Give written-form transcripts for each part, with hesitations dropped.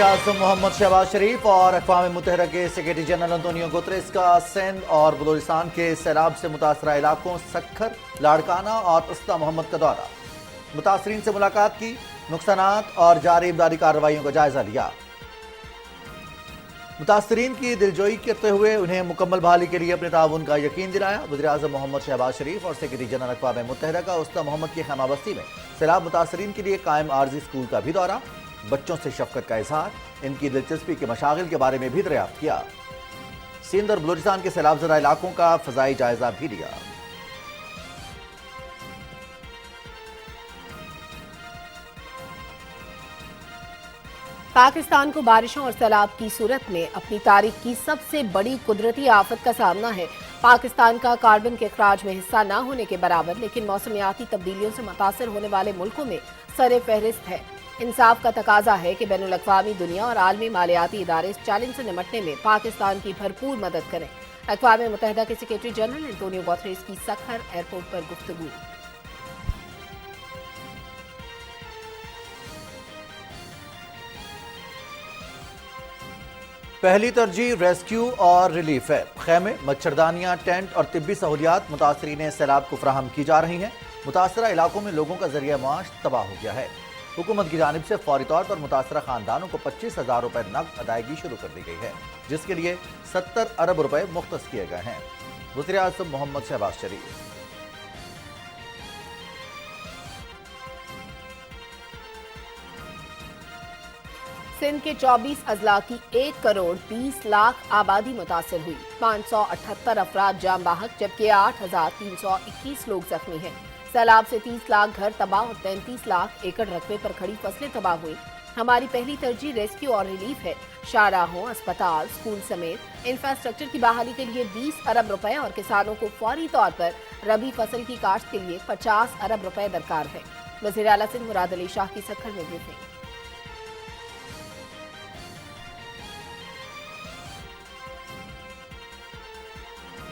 वज़ीर-ए-आज़म मोहम्मद शहबाज शरीफ और अक़वाम मुत्तहिदा के सेक्रेटरी जनरल अंतोनियो गुतरेस का सिंध और बलूचिस्तान के सैलाब से मुतासरा इलाकों सक्खर, लाड़काना और उस्ता मोहम्मद का दौरा। मुतासरीन से मुलाकात की, नुकसानात और जारी इमदादी कार्रवाइयों का जायजा लिया। मुतासरीन की दिलजोई करते हुए उन्हें मुकम्मल बहाली के लिए अपने ताउन का यकीन दिलाया। वज़ीर-ए-आज़म मोहम्मद शहबाज शरीफ और सेक्रेटरी जनरल अक़वाम मुत्तहिदा का उस्ता मोहम्मद की खैमा बस्ती में सैलाब मुतासरीन के लिए कायम आर्जी स्कूल का भी दौरा। बच्चों से शफकत का इजहार, इनकी दिलचस्पी के मशागिल के बारे में भी दरियाफ्त किया। सिंध और बलूचिस्तान के सैलाबज़दा इलाकों का फ़ज़ाई जायजा भी लिया। पाकिस्तान को बारिशों और सैलाब की सूरत में अपनी तारीख की सबसे बड़ी कुदरती आफत का सामना है। पाकिस्तान का कार्बन के अखराज में हिस्सा न होने के बराबर, लेकिन मौसमियाती तब्दीलियों से मुतासर होने वाले मुल्कों में सरे फहरिस्त है। इंसाफ का तकाजा है कि बैनुल अक़वामी दुनिया और आलमी मालियाती इदारे इस चैलेंज से निपटने में पाकिस्तान की भरपूर मदद करें। अक़वाम मुत्तहिदा के सेक्रेटरी जनरल अंतोनियो गुतरेस की सक्खर एयरपोर्ट पर गुफ्तगू। पहली तरजीह रेस्क्यू और रिलीफ है। खेमे, मच्छरदानियां, टेंट और तिब्बी सहूलियात मुतासरीन सैलाब को फराहम की जा रही हैं। मुतासरा इलाकों में लोगों का जरिया माश तबाह हो गया है। हुकूमत की जानिब से फौरी तौर पर मुतासरा खानदानों को 25,000 रुपए नकद अदायगी शुरू कर दी गई है, जिसके लिए 70 अरब रुपए मुख्तस किए गए हैं। वज़ीर-ए-आज़म मोहम्मद शहबाज शरीफ। सिंध के 24 अजला की 1 करोड़ 20 लाख आबादी मुतासर हुई। 578 अफराद जाम बाहक, जबकि 8,321 लोग जख्मी हैं। सैलाब से 30 लाख घर तबाह और 33 लाख एकड़ रकबे पर खड़ी फसलें तबाह हुई। हमारी पहली तरजीह रेस्क्यू और रिलीफ है। शाहराहों, अस्पताल, स्कूल समेत इंफ्रास्ट्रक्चर की बहाली के लिए 20 अरब रुपए और किसानों को फौरी तौर पर रबी फसल की काश्त के लिए 50 अरब रुपए दरकार है। वज़ीर आला सिंध मुराद अली शाह की सक्खर में ब्रीफिंग।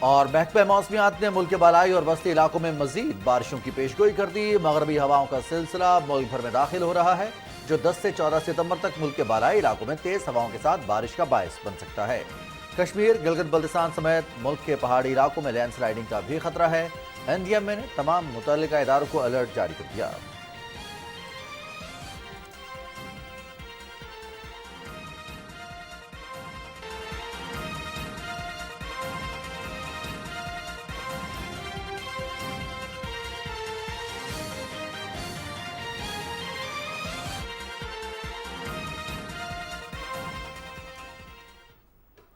और महकमा मौसमियात ने मुल्क के बालाई और वस्ती इलाकों में मजीद बारिशों की पेशगोई कर दी। मगरबी हवाओं का सिलसिला मुल्क भर में दाखिल हो रहा है, जो 10 से 14 सितंबर तक मुल्क के बालाई इलाकों में तेज हवाओं के साथ बारिश का बायस बन सकता है। कश्मीर, गिलगित बल्तिस्तान समेत मुल्क के पहाड़ी इलाकों में लैंडस्लाइडिंग का भी खतरा है। एनडीएमए ने तमाम मुतल्लिका इदारों को अलर्ट जारी कर दिया।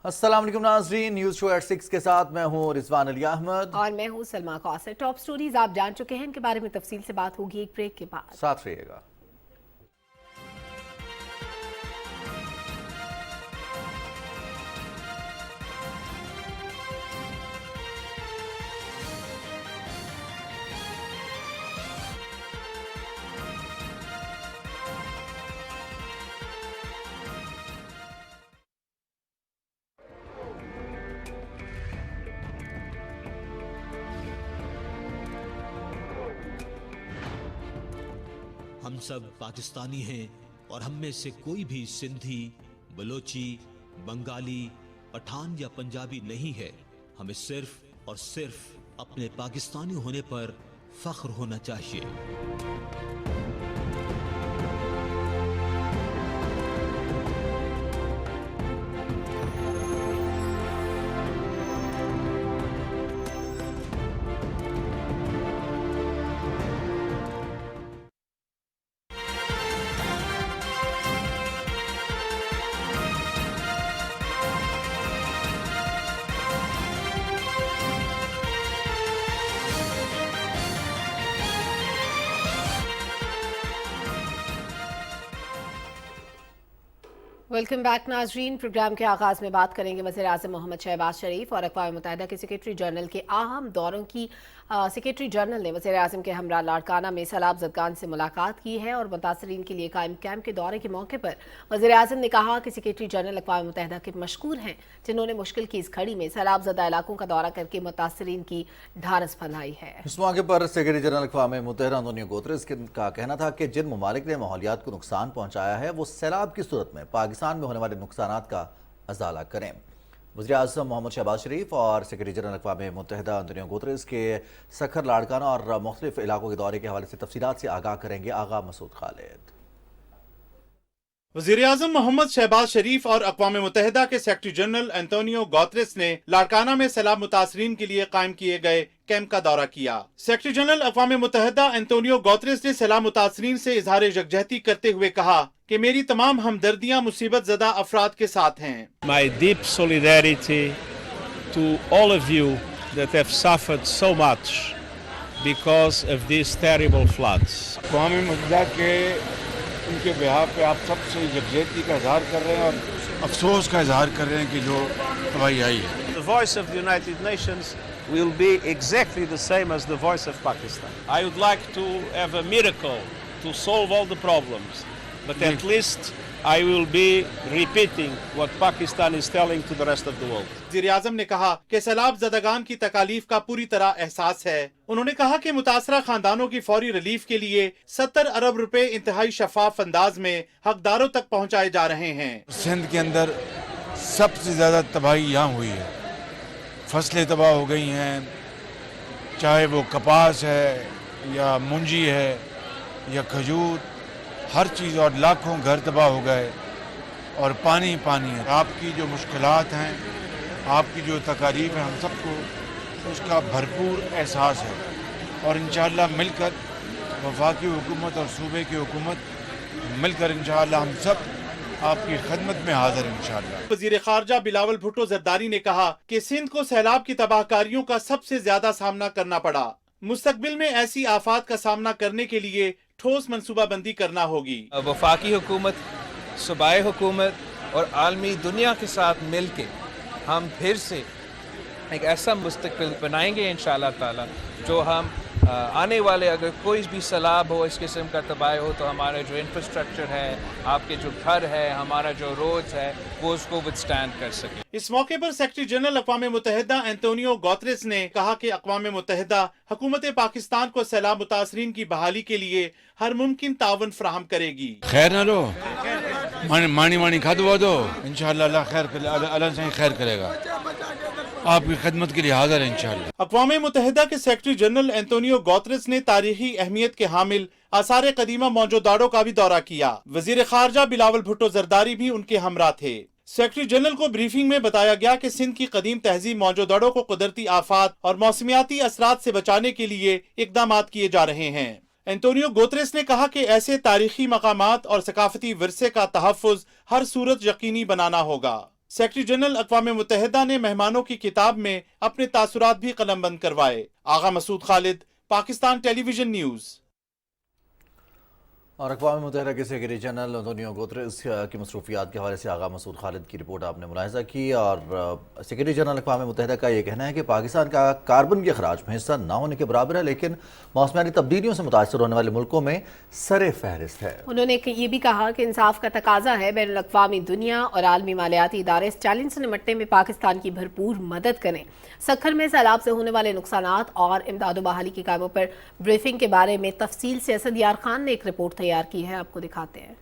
अस्सलाम वालेकुम नाज़रीन, न्यूज़ शो एट 6 के साथ मैं हूं रिजवान अली अहमद और मैं हूं सलमा कौसर। टॉप स्टोरीज आप जान चुके हैं, इनके बारे में तफसील से बात होगी एक ब्रेक के बाद। साथ रहिएगा। हम सब पाकिस्तानी हैं और हम में से कोई भी सिंधी, बलोची, बंगाली, पठान या पंजाबी नहीं है। हमें सिर्फ और सिर्फ अपने पाकिस्तानी होने पर फख्र होना चाहिए। वेलकम बैक नाजरीन। प्रोग्राम के आगाज में बात करेंगे वज़ीर-ए-आज़म मोहम्मद शहबाज शरीफ और अक़वाम मुत्तहिदा के सेक्रेटरी जनरल के अहम दौरों की। सेक्रेटरी जनरल ने वज़ीर-ए-आज़म के हमरा लाड़काना में सैलाब ज़दगान से मुलाकात की है और मुतासरीन के लिए कायम कैंप के दौरे के मौके पर वज़ीर-ए-आज़म ने कहा कि सेक्रेटरी जनरल अक़वाम मुत्तहिदा के मशकूर हैं, जिन्होंने मुश्किल की इस घड़ी में सैलाब ज़दा इलाकों का दौरा करके मुतासरीन की ढारस फैलाई है। इस मौके पर सेक्रेटरी जनरल अक़वाम मुत्तहिदा अंतोनियो गुतरेस का कहना था कि जिन ममालिक ने माहौलियात को नुकसान पहुंचाया है, वो सैलाब की सूरत में पाकिस्तान پاکستان میں ہونے والے نقصانات کا ازالہ کریں۔ وزیر اعظم محمد شہباز شریف اور سیکرٹری جنرل اقوام متحدہ انتونیو گوتریس کے سکھر لاڑکانہ اور مختلف علاقوں کے دورے کے حوالے سے تفصیلات سے آگاہ کریں گے آغا مسعود خالد۔ وزیر اعظم محمد شہباز شریف اور اقوام متحدہ کے سیکرٹری جنرل انتونیو گوتریس نے لاڑکانہ میں سیلاب متاثرین کے لیے قائم کیے گئے کیمپ کا دورہ کیا۔ سیکرٹری جنرل اقوام متحدہ انتونیو گوتریس نے سیلاب متاثرین سے اظہار یکجہتی کرتے ہوئے کہا کہ میری تمام ہمدردیاں مصیبت زدہ افراد کے ساتھ ہیں۔ My deep solidarity to all of you that have suffered so much because of these terrible floods. اقوام متحدہ کے ان کے بہاف پہ آپ سب سے یکجہتی کا اظہار کر رہے ہیں اور افسوس کا اظہار کر رہے ہیں کہ جو تباہی آئی ہے۔ The voice of the United Nations will be exactly the same as the voice of Pakistan. I would like to have a miracle to solve all the problems, but at least I will be repeating what Pakistan is telling to the rest of the world. وزیر اعظم نے کہا کہ سیلاب زدگان کی تکالیف کا پوری طرح احساس ہے۔ انہوں نے کہا کہ متاثرہ خاندانوں کی فوری ریلیف کے لیے 70 ارب روپے انتہائی شفاف انداز میں حقداروں تک پہنچائے جا رہے ہیں۔ سندھ کے اندر سب سے زیادہ تباہی یہاں ہوئی ہے، فصلیں تباہ ہو گئی ہیں، چاہے وہ کپاس ہے یا منجی ہے یا کھجور، ہر چیز، اور لاکھوں گھر تباہ ہو گئے اور پانی پانی ہے۔ آپ کی جو مشکلات ہیں، آپ کی جو تکالیف ہیں، ہم سب کو اس کا بھرپور احساس ہے، اور انشاءاللہ مل کر وفاقی حکومت اور صوبے کی حکومت مل کر انشاءاللہ ہم سب آپ کی خدمت میں حاضر انشاءاللہ۔ وزیر خارجہ بلاول بھٹو زرداری نے کہا کہ سندھ کو سیلاب کی تباہ کاریوں کا سب سے زیادہ سامنا کرنا پڑا۔ مستقبل میں ایسی آفات کا سامنا کرنے کے لیے ٹھوس منصوبہ بندی کرنا ہوگی۔ وفاقی حکومت، صوبائی حکومت اور عالمی دنیا کے ساتھ مل کے ہم پھر سے ایک ایسا مستقبل بنائیں گے انشاءاللہ تعالی جو ہم آنے والے اگر کوئی بھی سیلاب ہو، اس قسم کا تباہی ہو، تو ہمارا جو انفراسٹرکچر ہے، آپ کے جو گھر ہے، ہمارا جو روڈز ہے، وہ اس کو وithstand کر سکے۔ اس موقع پر سیکرٹری جنرل اقوام متحدہ انتونیو گوتریس نے کہا کہ اقوام متحدہ حکومت پاکستان کو سیلاب متاثرین کی بحالی کے لیے ہر ممکن تعاون فراہم کرے گی۔ خیر نہ لو، مانی کھا دو انشاءاللہ اللہ خیر کرے، اللہ سے خیر کرے گا، آپ کی خدمت کے لیے حاضر ہے انشاءاللہ۔ اقوام متحدہ کے سیکرٹری جنرل انتونیو گوتریس نے تاریخی اہمیت کے حامل آثار قدیمہ موجوداڑوں کا بھی دورہ کیا۔ وزیر خارجہ بلاول بھٹو زرداری بھی ان کے ہمراہ تھے۔ سیکرٹری جنرل کو بریفنگ میں بتایا گیا کہ سندھ کی قدیم تہذیب موجوداڑوں کو قدرتی آفات اور موسمیاتی اثرات سے بچانے کے لیے اقدامات کیے جا رہے ہیں۔ انتونیو گوتریس نے کہا کہ ایسے تاریخی مقامات اور ثقافتی ورثے کا تحفظ ہر صورت یقینی بنانا ہوگا۔ سیکرٹری جنرل اقوام متحدہ نے مہمانوں کی کتاب میں اپنے تاثرات بھی قلم بند کروائے۔ آغا مسعود خالد، پاکستان ٹیلی ویژن نیوز۔ اور اقوام متحدہ کے سیکرٹری جنرل انتونیو گوتریس کی مصروفیات کے حوالے سے آغا مسعود خالد کی رپورٹ آپ نے ملاحظہ کی۔ اور سیکرٹری جنرل اقوام متحدہ کا یہ کہنا ہے کہ پاکستان کا کاربن کے اخراج میں حصہ نہ ہونے کے برابر ہے، لیکن موسمیاتی تبدیلیوں سے متاثر ہونے والے ملکوں میں سر فہرست ہے۔ انہوں نے یہ بھی کہا کہ انصاف کا تقاضا ہے بین الاقوامی دنیا اور عالمی مالیاتی ادارے اس چیلنج سے نمٹنے میں پاکستان کی بھرپور مدد کریں۔ سکھر میں سیلاب سے ہونے والے نقصانات اور امداد و بحالی کے کاموں پر بریفنگ کے بارے میں تفصیل سے اسد یار خان نے ایک رپورٹ تیار کی ہے، آپ کو دکھاتے ہیں۔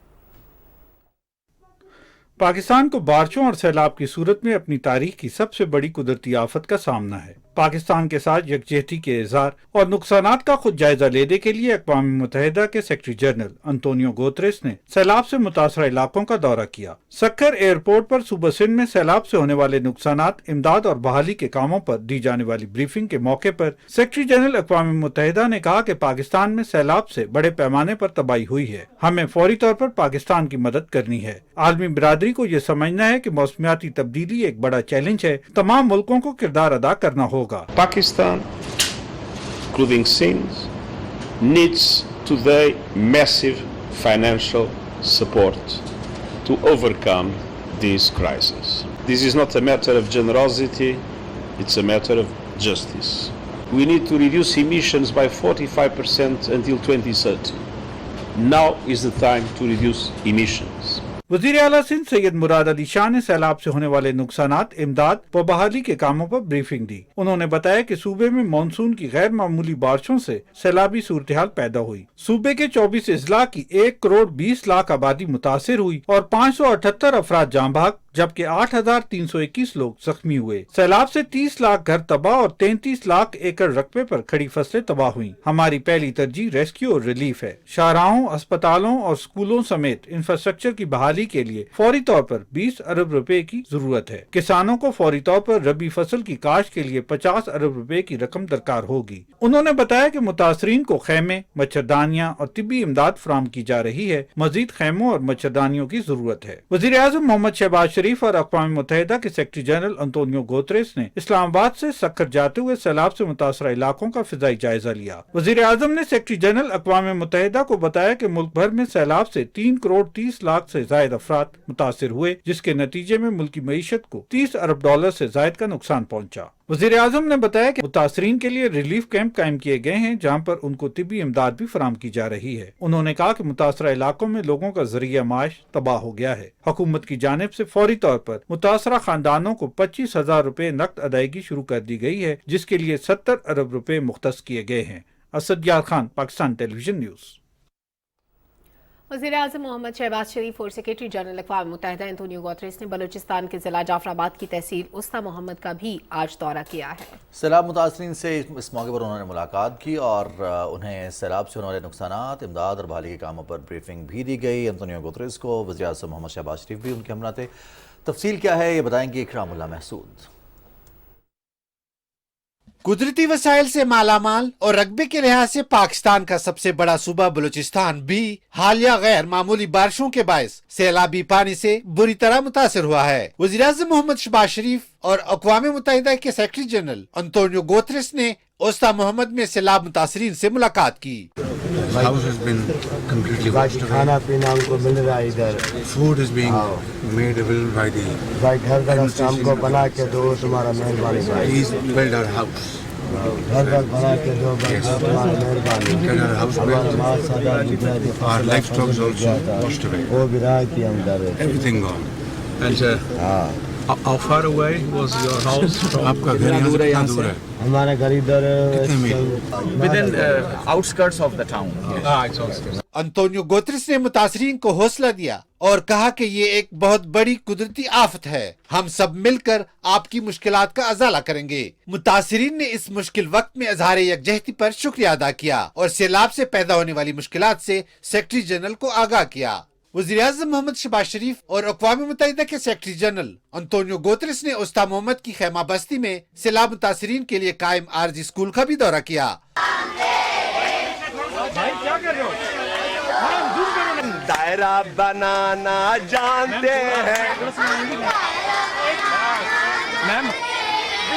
پاکستان کو بارشوں اور سیلاب کی صورت میں اپنی تاریخ کی سب سے بڑی قدرتی آفت کا سامنا ہے۔ پاکستان کے ساتھ یکجہتی کے اظہار اور نقصانات کا خود جائزہ لینے کے لیے اقوام متحدہ کے سیکرٹری جنرل انتونیو گوتریس نے سیلاب سے متاثرہ علاقوں کا دورہ کیا۔ سکھر ایئرپورٹ پر صوبہ سندھ میں سیلاب سے ہونے والے نقصانات، امداد اور بحالی کے کاموں پر دی جانے والی بریفنگ کے موقع پر سیکرٹری جنرل اقوام متحدہ نے کہا کہ پاکستان میں سیلاب سے بڑے پیمانے پر تباہی ہوئی ہے، ہمیں فوری طور پر پاکستان کی مدد کرنی ہے۔ عالمی برادری کو یہ سمجھنا ہے کہ موسمیاتی تبدیلی ایک بڑا چیلنج ہے، تمام ملکوں کو کردار ادا کرنا ہوگا۔ Pakistan, including Sindh, needs today massive financial support to overcome this crisis. This is not a matter of generosity, it's a matter of justice. We need to reduce emissions by 45% until 2030. Now is the time to reduce emissions. वजीर आला सिंध सैयद मुराद अली शाह ने सैलाब से होने वाले नुकसानात, इमदाद व बहाली के कामों पर ब्रीफिंग दी। उन्होंने बताया कि सूबे में मानसून की गैर मामूली बारिशों से सैलाबी सूरत हाल पैदा हुई। सूबे के 24 अजला की 1 करोड़ 20 लाख आबादी मुतासिर हुई और 578 अफराद जाँ बहक, जबकि 8,321 लोग जख्मी हुए। सैलाब से 30 लाख घर तबाह और 33 लाख एकड़ रकबे पर खड़ी फसलें तबाह हुई। हमारी पहली तरजीह रेस्क्यू और रिलीफ है। शाहराहों, अस्पतालों और स्कूलों समेत इंफ्रास्ट्रक्चर की बहाली के लिए फौरी तौर पर 20 अरब रुपए की जरूरत है। किसानों को फौरी तौर पर रबी फसल की काश्त के लिए 50 अरब रुपए की रकम दरकार होगी। उन्होंने बताया कि मुतासरीन को खैमे, मच्छरदानियां और तिब्बी इमदाद फराहम की जा रही है। मजीद खैमों और मच्छरदानियों की जरूरत है। वजीर आजम मोहम्मद शहबाज शरीफ और अक़वाम मुत्तहिदा के सेक्रेटरी जनरल अंतोनियो गुतेरेस ने इस्लामाबाद से सक्कर जाते हुए सैलाब से मुतासरा इलाकों का फिजाई जायजा लिया। वजीर आजम ने सेक्रेटरी जनरल अक़वाम मुत्तहिदा को बताया कि मुल्क भर में सैलाब से 3 करोड़ 30 लाख से जायद अफराद मुतासिर हुए, जिसके नतीजे में मुल्की मईशत को $30 अरब से जायद का नुकसान पहुंचा। वजीर आजम ने बताया कि मुतासरीन के लिए रिलीफ कैंप कायम किए गए हैं, जहाँ पर उनको तिब्बी इमदाद भी फराहम की जा रही है। उन्होंने कहा कि मुतासरा इलाकों में लोगों का जरिया माश तबाह हो गया है। हुकूमत की जानिब से फौरी तौर पर मुतासरा खानदानों को 25,000 रुपए नकद अदायगी शुरू कर दी गई है, जिसके लिए 70 अरब रुपए मुख्तस किए गए हैं। असद यार खान, पाकिस्तान टेलीविजन न्यूज़। वज़ीर आज़म मोहम्मद शहबाज शरीफ और सेक्रेटरी जनरल अक़वाम मुत्तहिदा एंटोनियो गुतेरेस ने बलूचिस्तान के ज़िला जाफराबाद की तहसील उस्ता मोहम्मद का भी आज दौरा किया है। सैलाब मुतासरीन से इस मौके पर उन्होंने मुलाकात की और उन्हें सैलाब से होने वाले नुकसानात, इमदाद और बहाली के कामों पर ब्रीफिंग भी दी गई। एंटोनियो गुतेरेस को वज़ीर आज़म मोहम्मद शहबाज शरीफ भी उनके हमरा थे। तफसील क्या है ये बताएंगे इकरामुल्लाह महसूद। कुदरती वसाइल से मालामाल और रकबे के लिहाज से पाकिस्तान का सबसे बड़ा सूबा बलूचिस्तान भी हालिया गैर मामूली बारिशों के बायस सैलाबी पानी से बुरी तरह मुतासिर हुआ है। वज़ीर आज़म मोहम्मद शहबाज शरीफ और अक़वाम मुत्तहिदा के सेक्रेटरी जनरल अंतोनियो गुतेरेस ने उस्ता मोहम्मद में सैलाब मुतासरीन से मुलाकात की। खाना पीना उनको मिल रहा है, इधर Food is being made available by the भाई घर का रास्ता हमको बना के दो, तुम्हारा मेहरबानी भाई। Please build our house. घर का बना के दो भाई, तुम्हारा मेहरबानी। Get our house हमारा built. माल सादा गुजरा जो Our livestock is also washed away. वो भी रहा कि हम डर रहे थे। Everything gone. And हाँ how far away was your house from? आपका घर यहाँ से कितना दूर है? हमारा घर इधर कितने मील? Within outskirts of the town. It's outskirts. Antonio Guterres ने मुतासरीन को हौसला दिया और कहा कि ये एक बहुत बड़ी कुदरती आफत है। हम सब मिलकर आपकी मुश्किलात का अजाला करेंगे। मुतासरीन ने इस मुश्किल वक्त में इजहार यकजहती पर शुक्रिया अदा किया और सैलाब से पैदा होने वाली मुश्किलात से सेक्रेटरी जनरल को आगाह किया। वज़ीर आज़म मोहम्मद शहबाज शरीफ और अक़वाम मुत्तहिदा के सेक्रेटरी जनरल अंतोनियो गुतेरेस ने उस्ता मोहम्मद की खैमा बस्ती में सैलाब मुतासरीन के लिए कायम आरजी स्कूल का भी दौरा किया। दायरा बनाना जानते हैं।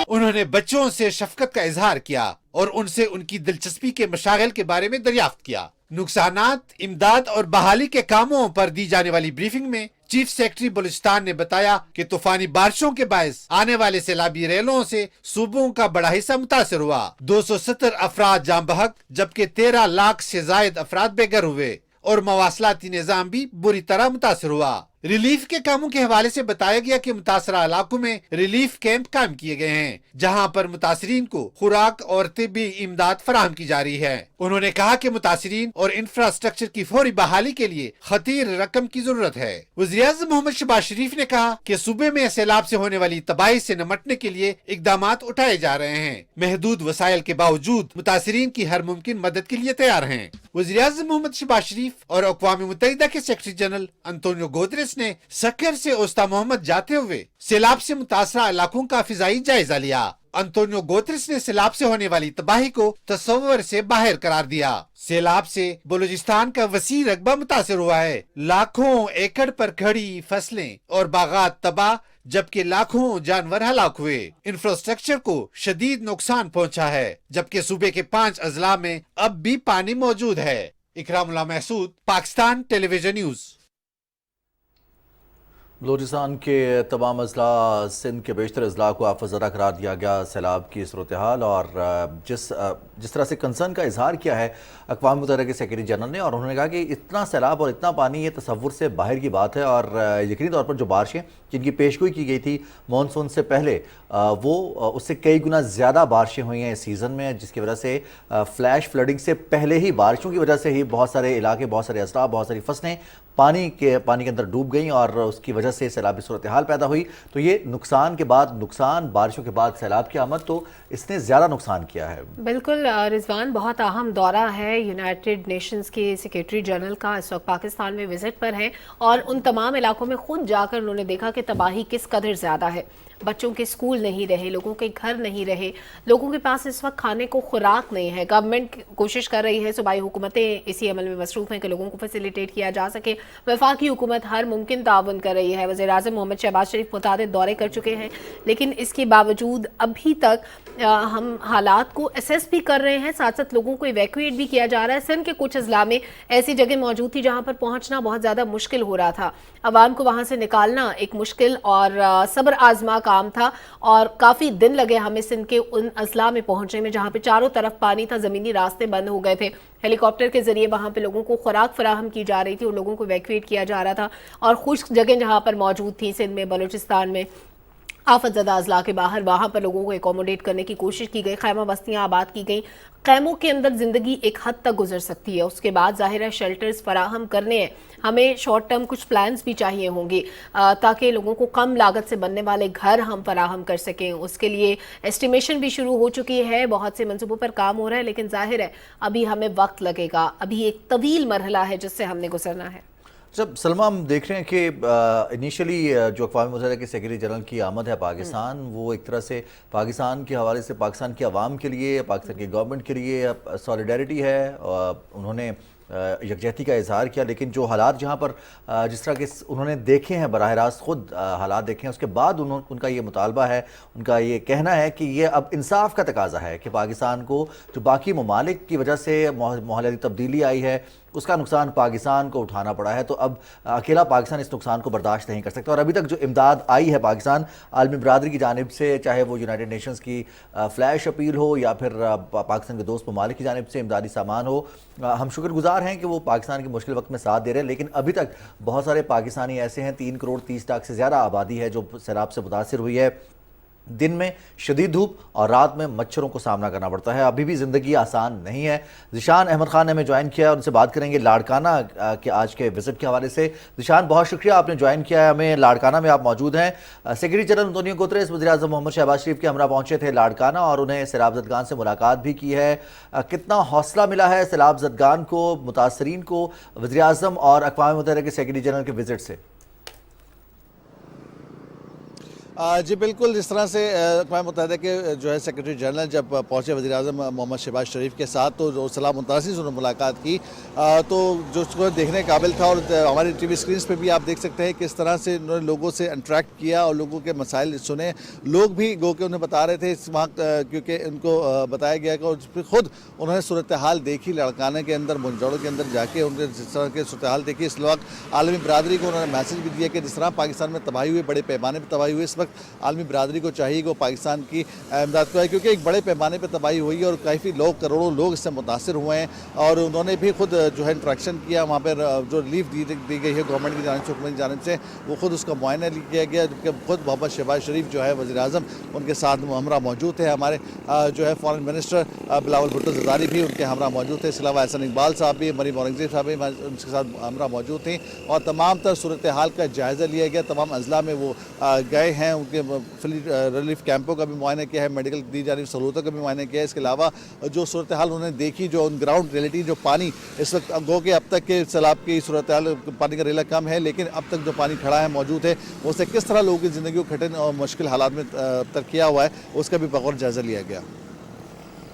उन्होंने बच्चों से शफकत का इजहार किया और उनसे उनकी दिलचस्पी के मशागिल के बारे में दरियाफ्त किया। नुकसानात, इमदाद और बहाली के कामों पर दी जाने वाली ब्रीफिंग में चीफ सेक्रेटरी बलूचिस्तान ने बताया कि तूफानी बारिशों के बायस आने वाले सैलाबी रेलों से सूबों का बड़ा हिस्सा मुतासर हुआ। 270 अफराद जाँ बहक, जबकि 13 लाख से जायद अफराद बेघर हुए और मवासलाती निजाम भी बुरी तरह मुतासर हुआ। रिलीफ के कामों के हवाले से बताया गया कि मुतासरा इलाकों में रिलीफ कैंप कायम किए गए हैं, जहां पर मुतासरीन को खुराक और तिब्बी इमदाद फराहम की जा रही है। उन्होंने कहा कि मुतासरीन और इंफ्रास्ट्रक्चर की फौरी बहाली के लिए खतीर रकम की जरूरत है। वज़ीर आज़म मोहम्मद शहबाज शरीफ ने कहा कि सूबे में सैलाब से होने वाली तबाही से निमटने के लिए इकदामात उठाए जा रहे हैं। महदूद वसाइल के बावजूद मुतासरीन की हर मुमकिन मदद के लिए तैयार हैं। वज़ीर आज़म मोहम्मद शहबाज शरीफ और अक़वाम मुत्तहिदा के सेक्रेटरी जनरल अंतोनियो गुतेरेस ने सक्कर से उस्ता मोहम्मद जाते हुए सैलाब से मुतासरा इलाकों का फिजाई जायजा लिया। अंतोनियो गुतेरेस ने सैलाब से होने वाली तबाही को तस्वर से बाहर करार दिया। सैलाब से बलूचिस्तान का वसी रकबा मुतासर हुआ है। लाखों एकड़ पर खड़ी फसलें और बागात तबाह, जबकि लाखों जानवर हलाक हुए। इंफ्रास्ट्रक्चर को शदीद नुकसान पहुंचा है, जबकि सूबे के 5 अजला में अब भी पानी मौजूद है। Ikramullah Mehsud, Pakistan television news. بلوچستان کے تمام اضلاع سندھ کے بیشتر اضلاع کو آفت زدہ قرار دیا گیا. سیلاب کی صورتحال اور جس طرح سے کنسرن کا اظہار کیا ہے اقوام متحدہ کے سیکرٹری جنرل نے, اور انہوں نے کہا کہ اتنا سیلاب اور اتنا پانی یہ تصور سے باہر کی بات ہے, اور یقینی طور پر جو بارشیں جن کی پیشگوئی کی گئی تھی مانسون سے پہلے وہ اس سے کئی گنا زیادہ بارشیں ہوئی ہیں اس سیزن میں, جس کی وجہ سے فلیش فلڈنگ سے پہلے ہی بارشوں کی وجہ سے ہی بہت سارے علاقے, بہت سارے اضلاع, بہت ساری فصلیں پانی کے اندر ڈوب گئیں اور اس کی وجہ سے سیلابی صورتحال پیدا ہوئی. تو یہ نقصان کے بعد نقصان, بارشوں کے بعد سیلاب کی آمد, تو اس نے زیادہ نقصان کیا ہے. بالکل رضوان, بہت اہم دورہ ہے یونائٹڈ نیشنز کے سیکرٹری جنرل کا, اس وقت پاکستان میں وزٹ پر ہیں اور ان تمام علاقوں میں خود جا کر انہوں نے دیکھا کہ تباہی کس قدر زیادہ ہے. بچوں کے اسکول نہیں رہے, لوگوں کے گھر نہیں رہے, لوگوں کے پاس اس وقت کھانے کو خوراک نہیں ہے. گورنمنٹ کوشش کر رہی ہے, صوبائی حکومتیں اسی عمل میں مصروف ہیں کہ لوگوں کو فیسیلیٹیٹ کیا جا سکے. وفاقی حکومت ہر ممکن تعاون کر رہی ہے. وزیر اعظم محمد شہباز شریف متعدد دورے کر چکے ہیں, لیکن اس کے باوجود ابھی تک ہم حالات کو اسیس بھی کر رہے ہیں, ساتھ ساتھ لوگوں کو ایویکویٹ بھی کیا جا رہا ہے. سندھ کے کچھ اضلاع میں ایسی جگہ موجود تھی جہاں پر پہنچنا بہت زیادہ مشکل ہو رہا تھا. عوام کو وہاں سے نکالنا ایک مشکل اور صبر آزما کام تھا, اور کافی دن لگے ہمیں سندھ کے ان اضلاع میں پہنچنے میں جہاں پہ چاروں طرف پانی تھا, زمینی راستے بند ہو گئے تھے. ہیلی کاپٹر کے ذریعے وہاں پہ لوگوں کو خوراک فراہم کی جا رہی تھی اور لوگوں کو ایویکویٹ کیا جا رہا تھا. اور خشک جگہ جہاں پر موجود تھی سندھ میں, بلوچستان میں, آفت زدہ اضلاع کے باہر, وہاں پر لوگوں کو ایکوموڈیٹ کرنے کی کوشش کی گئی. خیمہ بستیاں آباد کی گئیں. خیموں کے اندر زندگی ایک حد تک گزر سکتی ہے, اس کے بعد ظاہر ہے شیلٹرز فراہم کرنے ہیں. ہمیں شارٹ ٹرم کچھ پلانز بھی چاہیے ہوں گے تاکہ لوگوں کو کم لاگت سے بننے والے گھر ہم فراہم کر سکیں. اس کے لیے اسٹیمیشن بھی شروع ہو چکی ہے, بہت سے منصوبوں پر کام ہو رہا ہے, لیکن ظاہر ہے ابھی ہمیں وقت لگے گا. ابھی ایک طویل مرحلہ ہے جس سے ہم نے گزرنا ہے. جب سلمہ ہم دیکھ رہے ہیں کہ انیشلی جو اقوام متحدہ کے سیکرٹری جنرل کی آمد ہے پاکستان, وہ ایک طرح سے پاکستان کے حوالے سے پاکستان کی عوام کے لیے, پاکستان کی گورنمنٹ کے لیے سولیڈیرٹی ہے. انہوں نے یکجہتی کا اظہار کیا, لیکن جو حالات جہاں پر جس طرح کے انہوں نے دیکھے ہیں, براہ راست خود حالات دیکھے ہیں, اس کے بعد ان کا یہ مطالبہ ہے, ان کا یہ کہنا ہے کہ یہ اب انصاف کا تقاضا ہے کہ پاکستان کو جو باقی ممالک کی وجہ سے ماحولیاتی تبدیلی آئی ہے اس کا نقصان پاکستان کو اٹھانا پڑا ہے, تو اب اکیلا پاکستان اس نقصان کو برداشت نہیں کر سکتا. اور ابھی تک جو امداد آئی ہے پاکستان عالمی برادری کی جانب سے, چاہے وہ یونائٹڈ نیشنز کی فلیش اپیل ہو یا پھر پاکستان کے دوست ممالک کی جانب سے امدادی سامان ہو, ہم شکر گزار ہیں کہ وہ پاکستان کے مشکل وقت میں ساتھ دے رہے ہیں. لیکن ابھی تک بہت سارے پاکستانی ایسے ہیں, 3 کروڑ 30 لاکھ سے زیادہ آبادی ہے جو سیلاب سے متاثر ہوئی ہے. دن میں شدید دھوپ اور رات میں مچھروں کو سامنا کرنا پڑتا ہے. ابھی بھی زندگی آسان نہیں ہے. ذیشان احمد خان نے ہمیں جوائن کیا ہے, ان سے بات کریں گے لاڑکانہ کے آج کے وزٹ کے حوالے سے. ذیشان, بہت شکریہ آپ نے جوائن کیا ہے ہمیں. لاڑکانہ میں آپ موجود ہیں. سیکرٹری جنرل انطونیو گوتریس وزیر اعظم محمد شہباز شریف کے ہمراہ پہنچے تھے لاڑکانہ اور انہیں سیلاب زدگان سے ملاقات بھی کی ہے. کتنا حوصلہ ملا ہے سیلاب زدگان کو, متاثرین کو, وزیر اعظم اور اقوام متحدہ کے سیکرٹری جنرل کے وزٹ سے؟ جی بالکل, جس طرح سے اقوام متحدہ کے جو ہے سیکرٹری جنرل جب پہنچے وزیر اعظم محمد شہباز شریف کے ساتھ, تو جو سیلاب متاثرین سے انہوں نے ملاقات کی, تو جو اس کو دیکھنے قابل تھا. اور ہماری ٹی وی اسکرینس پہ بھی آپ دیکھ سکتے ہیں کس طرح سے انہوں نے لوگوں سے انٹریکٹ کیا اور لوگوں کے مسائل سنے. لوگ بھی گو کہ انہیں بتا رہے تھے وہاں, کیونکہ ان کو بتایا گیا کہ خود انہوں نے صورتحال دیکھی لاڑکانہ کے اندر, منجوڑوں کے اندر جا کے ان کے جس طرح کی صورتحال دیکھی. اس وقت عالمی برادری کو انہوں نے میسج بھی دیا کہ جس طرح پاکستان میں تباہی ہوئی, بڑے پیمانے پہ تباہی ہوئی, اس وقت عالمی برادری کو چاہیے کہ وہ پاکستان کی امداد کو ہے, کیونکہ ایک بڑے پیمانے پہ تباہی ہوئی ہے اور کافی لوگ, کروڑوں لوگ اس سے متاثر ہوئے ہیں. اور انہوں نے بھی خود جو ہے انٹریکشن کیا وہاں پر, جو ریلیف دی گئی ہے گورنمنٹ کی جانب سے, حکومت کی جانب سے, وہ خود اس کا معائنہ کیا گیا. جبکہ خود محمد شہباز شریف جو ہے وزیر اعظم ان کے ساتھ ہمراہ موجود تھے. ہمارے جو ہے فارن منسٹر بلاول بھٹو زرداری بھی ان کے ہمراہ موجود تھے. اس کے علاوہ احسن اقبال صاحب بھی, مریم اورنگزیب صاحب بھی ان کے ساتھ ہمراہ موجود تھیں. اور تمام تر صورتحال کا جائزہ لیا گیا. تمام اضلاع میں وہ گئے ہیں, ان کے ریلیف کیمپوں کا بھی معائنہ کیا ہے, میڈیکل دی جا رہی سہولتوں کا بھی معائنہ کیا ہے. اس کے علاوہ جو صورتحال انہوں نے دیکھی, جو ان گراؤنڈ ریئلٹی, جو پانی اس وقت گو کہ اب تک کے سیلاب کی صورتحال, پانی کا ریلا کم ہے, لیکن اب تک جو پانی کھڑا ہے موجود ہے, اس سے کس طرح لوگوں کی زندگی کو کٹھن اور مشکل حالات میں ترک کیا ہوا ہے, اس کا بھی بغور جائزہ لیا گیا.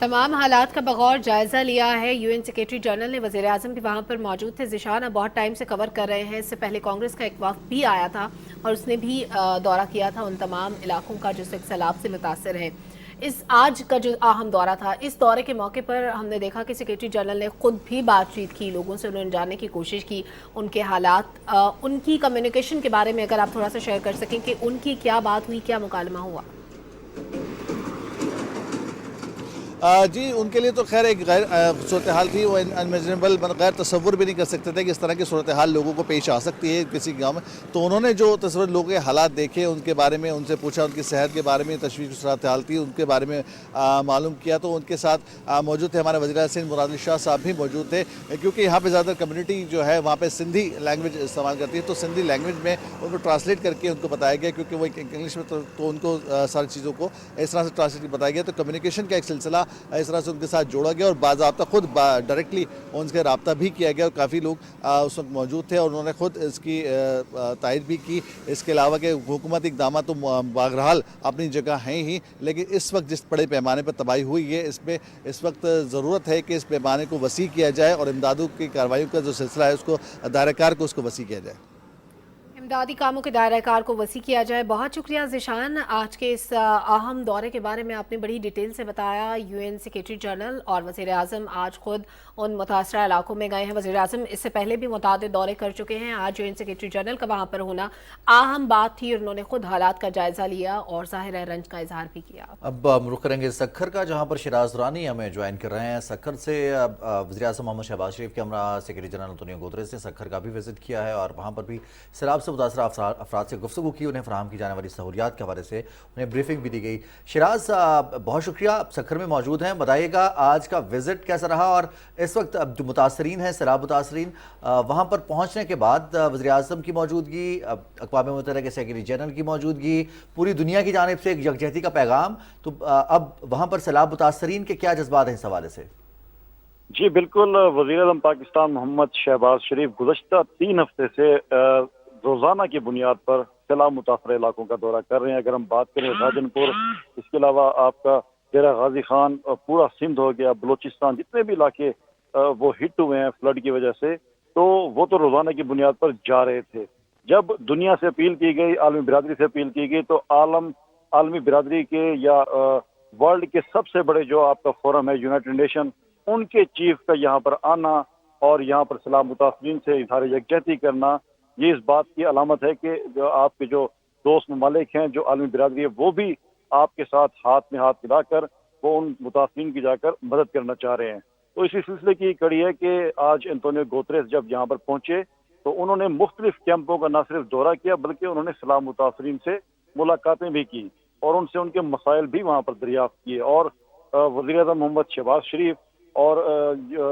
تمام حالات کا بغور جائزہ لیا ہے. یو این سیکرٹری جنرل نے وزیر اعظم بھی وہاں پر موجود تھے. ذیشان اب بہت ٹائم سے کور کر رہے ہیں, اس سے پہلے کانگریس کا ایک وفد بھی آیا تھا اور اس نے بھی دورہ کیا تھا ان تمام علاقوں کا جو سیلاب سے متاثر ہیں. इस आज का जो अहम दौरा था, इस दौरे के मौके पर हमने देखा कि सेक्रेटरी जनरल ने खुद भी बातचीत की, लोगों से उन्होंने जानने की कोशिश की, उनके हालात, उनकी कम्युनिकेशन के बारे में अगर आप थोड़ा सा शेयर कर सकें कि उनकी क्या बात हुई, क्या मुकालमा हुआ। जी, उनके लिए तो खैर एक गैर सूरत हाल थी, वो अनइमेजिनेबल, गैर तसव्वुर भी नहीं कर सकते थे कि इस तरह की सूरत हाल लोगों को पेश आ सकती है किसी गांव में। तो उन्होंने जो तस्वीर लोगों के हालात देखे, उनके बारे में उनसे पूछा, उनकी सेहत के बारे में, तशवीश की सूरत हाल थी, उनके बारे में मालूम किया। तो उनके साथ मौजूद थे हमारे वज़ीर सिंध मुराद अली शाह साहब भी मौजूद थे, क्योंकि यहाँ पर ज़्यादातर कम्युनिटी जो है वहाँ पर सिंधी लैंग्वेज इस्तेमाल करती है। तो सिंधी लैंग्वेज में उनको ट्रांसलेट करके उनको बताया गया, क्योंकि वो इंग्लिश में तो उनको सारी चीज़ों को इस तरह से ट्रांसलेट बताया गया। तो कम्युनिकेशन का एक सिलसिला इस तरह से उनके साथ जोड़ा गया और बाज़ाब्ता खुद डायरेक्टली उनसे रब्ता भी किया गया और काफ़ी लोग उस वक्त मौजूद थे और उन्होंने खुद इसकी तायद भी की। इसके अलावा कि हुकूमती इक़दाम तो बहरहाल अपनी जगह हैं ही, लेकिन इस वक्त जिस बड़े पैमाने पर तबाही हुई है, इसमें इस वक्त ज़रूरत है कि इस पैमाने को वसी किया जाए और इमदादों की कार्रवाई का जो सिलसिला है उसको दायरेकार को उसको वसी किया जाए, इमदादी कामों के दायरा-ए-कार को वसी किया जाए। बहुत शुक्रिया ज़िशान, आज के इस अहम दौरे के बारे में आपने बड़ी डिटेल से बताया। यूएन सेक्रेटरी जनरल और वज़ीर आज़म आज खुद उन मुतासरा इलाकों में गए हैं। वज़ीर आज़म इससे पहले भी मुतादिद दौरे कर चुके हैं। आज यूएन सेक्रेटरी जनरल का वहाँ पर होना अहम बात थी और उन्होंने खुद हालात का जायज़ा लिया और ज़ाहिर है रंज का इजहार भी किया। अब हम रुख करेंगे सक्खर का, जहाँ पर शिराज दुरानी हमें ज्वाइन कर रहे हैं। सक्खर से वज़ीर आज़म मोहम्मद शहबाज शरीफ के हमरा सेक्रेटरी जनरल एंटोनियो गुतरेस ने सक्खर का भी विजिट किया है और वहाँ पर भी सैलाब से मुतासरा अफराद से गुफ्तगू की, उन्हें फराहम की जाने वाली सहूलियात के हवाले से उन्हें ब्रीफिंग भी दी गई। शिराज, बहुत शुक्रिया, आप सक्खर में मौजूद हैं, बताइएगा आज का विजिट कैसा रहा और इस वक्त जो मुतासरीन हैं, सैलाब मुतासरीन, वहाँ पर पहुँचने के बाद वज़ीर आज़म की मौजूदगी, अक़वाम मुत्तहिदा के सेक्रेटरी जनरल की मौजूदगी, पूरी दुनिया की जानिब से एक यकजहती का पैगाम, तो अब वहाँ पर सैलाब मुतासरीन के क्या जज्बात हैं इस हवाले से? जी बिल्कुल, वज़ीर आज़म पाकिस्तान मोहम्मद शहबाज शरीफ गुज़श्ता 3 हफ्ते से रोज़ाना की बुनियाद पर सैलाब मुतासर इलाकों का दौरा कर रहे हैं। अगर हम बात करें राजनपुर, इसके अलावा आपका डेरा गाजी खान, पूरा सिंध हो गया, बलूचिस्तान, जितने भी इलाके वो हिट हुए हैं फ्लड की वजह से, तो वो तो रोज़ाना की बुनियाद पर जा रहे थे। जब दुनिया से अपील की गई, आलमी बिरादरी से अपील की गई, तो आलमी बिरादरी के या वर्ल्ड के सबसे बड़े जो आपका फोरम है यूनाइटेड नेशन, उनके चीफ का यहाँ पर आना और यहाँ पर सैलाब मुतासरीन से इज़हार यकजहती करना, ये इस बात की अलामत है कि जो आपके जो दोस्त ममालिक हैं, जो आलमी बिरादरी है, वो भी आपके साथ हाथ में हाथ मिलाकर वो उन मुतासरीन की जाकर मदद करना चाह रहे हैं। तो इसी सिलसिले की कड़ी है कि आज एंटोनियो गुतरेस जब यहाँ पर पहुंचे तो उन्होंने मुख्तलिफ कैंपों का न सिर्फ दौरा किया बल्कि उन्होंने सैलाब मुतासरीन से मुलाकातें भी की और उनसे उनके मसाइल भी वहाँ पर दरियाफ्त किए। और वज़ीर आज़म मोहम्मद शहबाज शरीफ और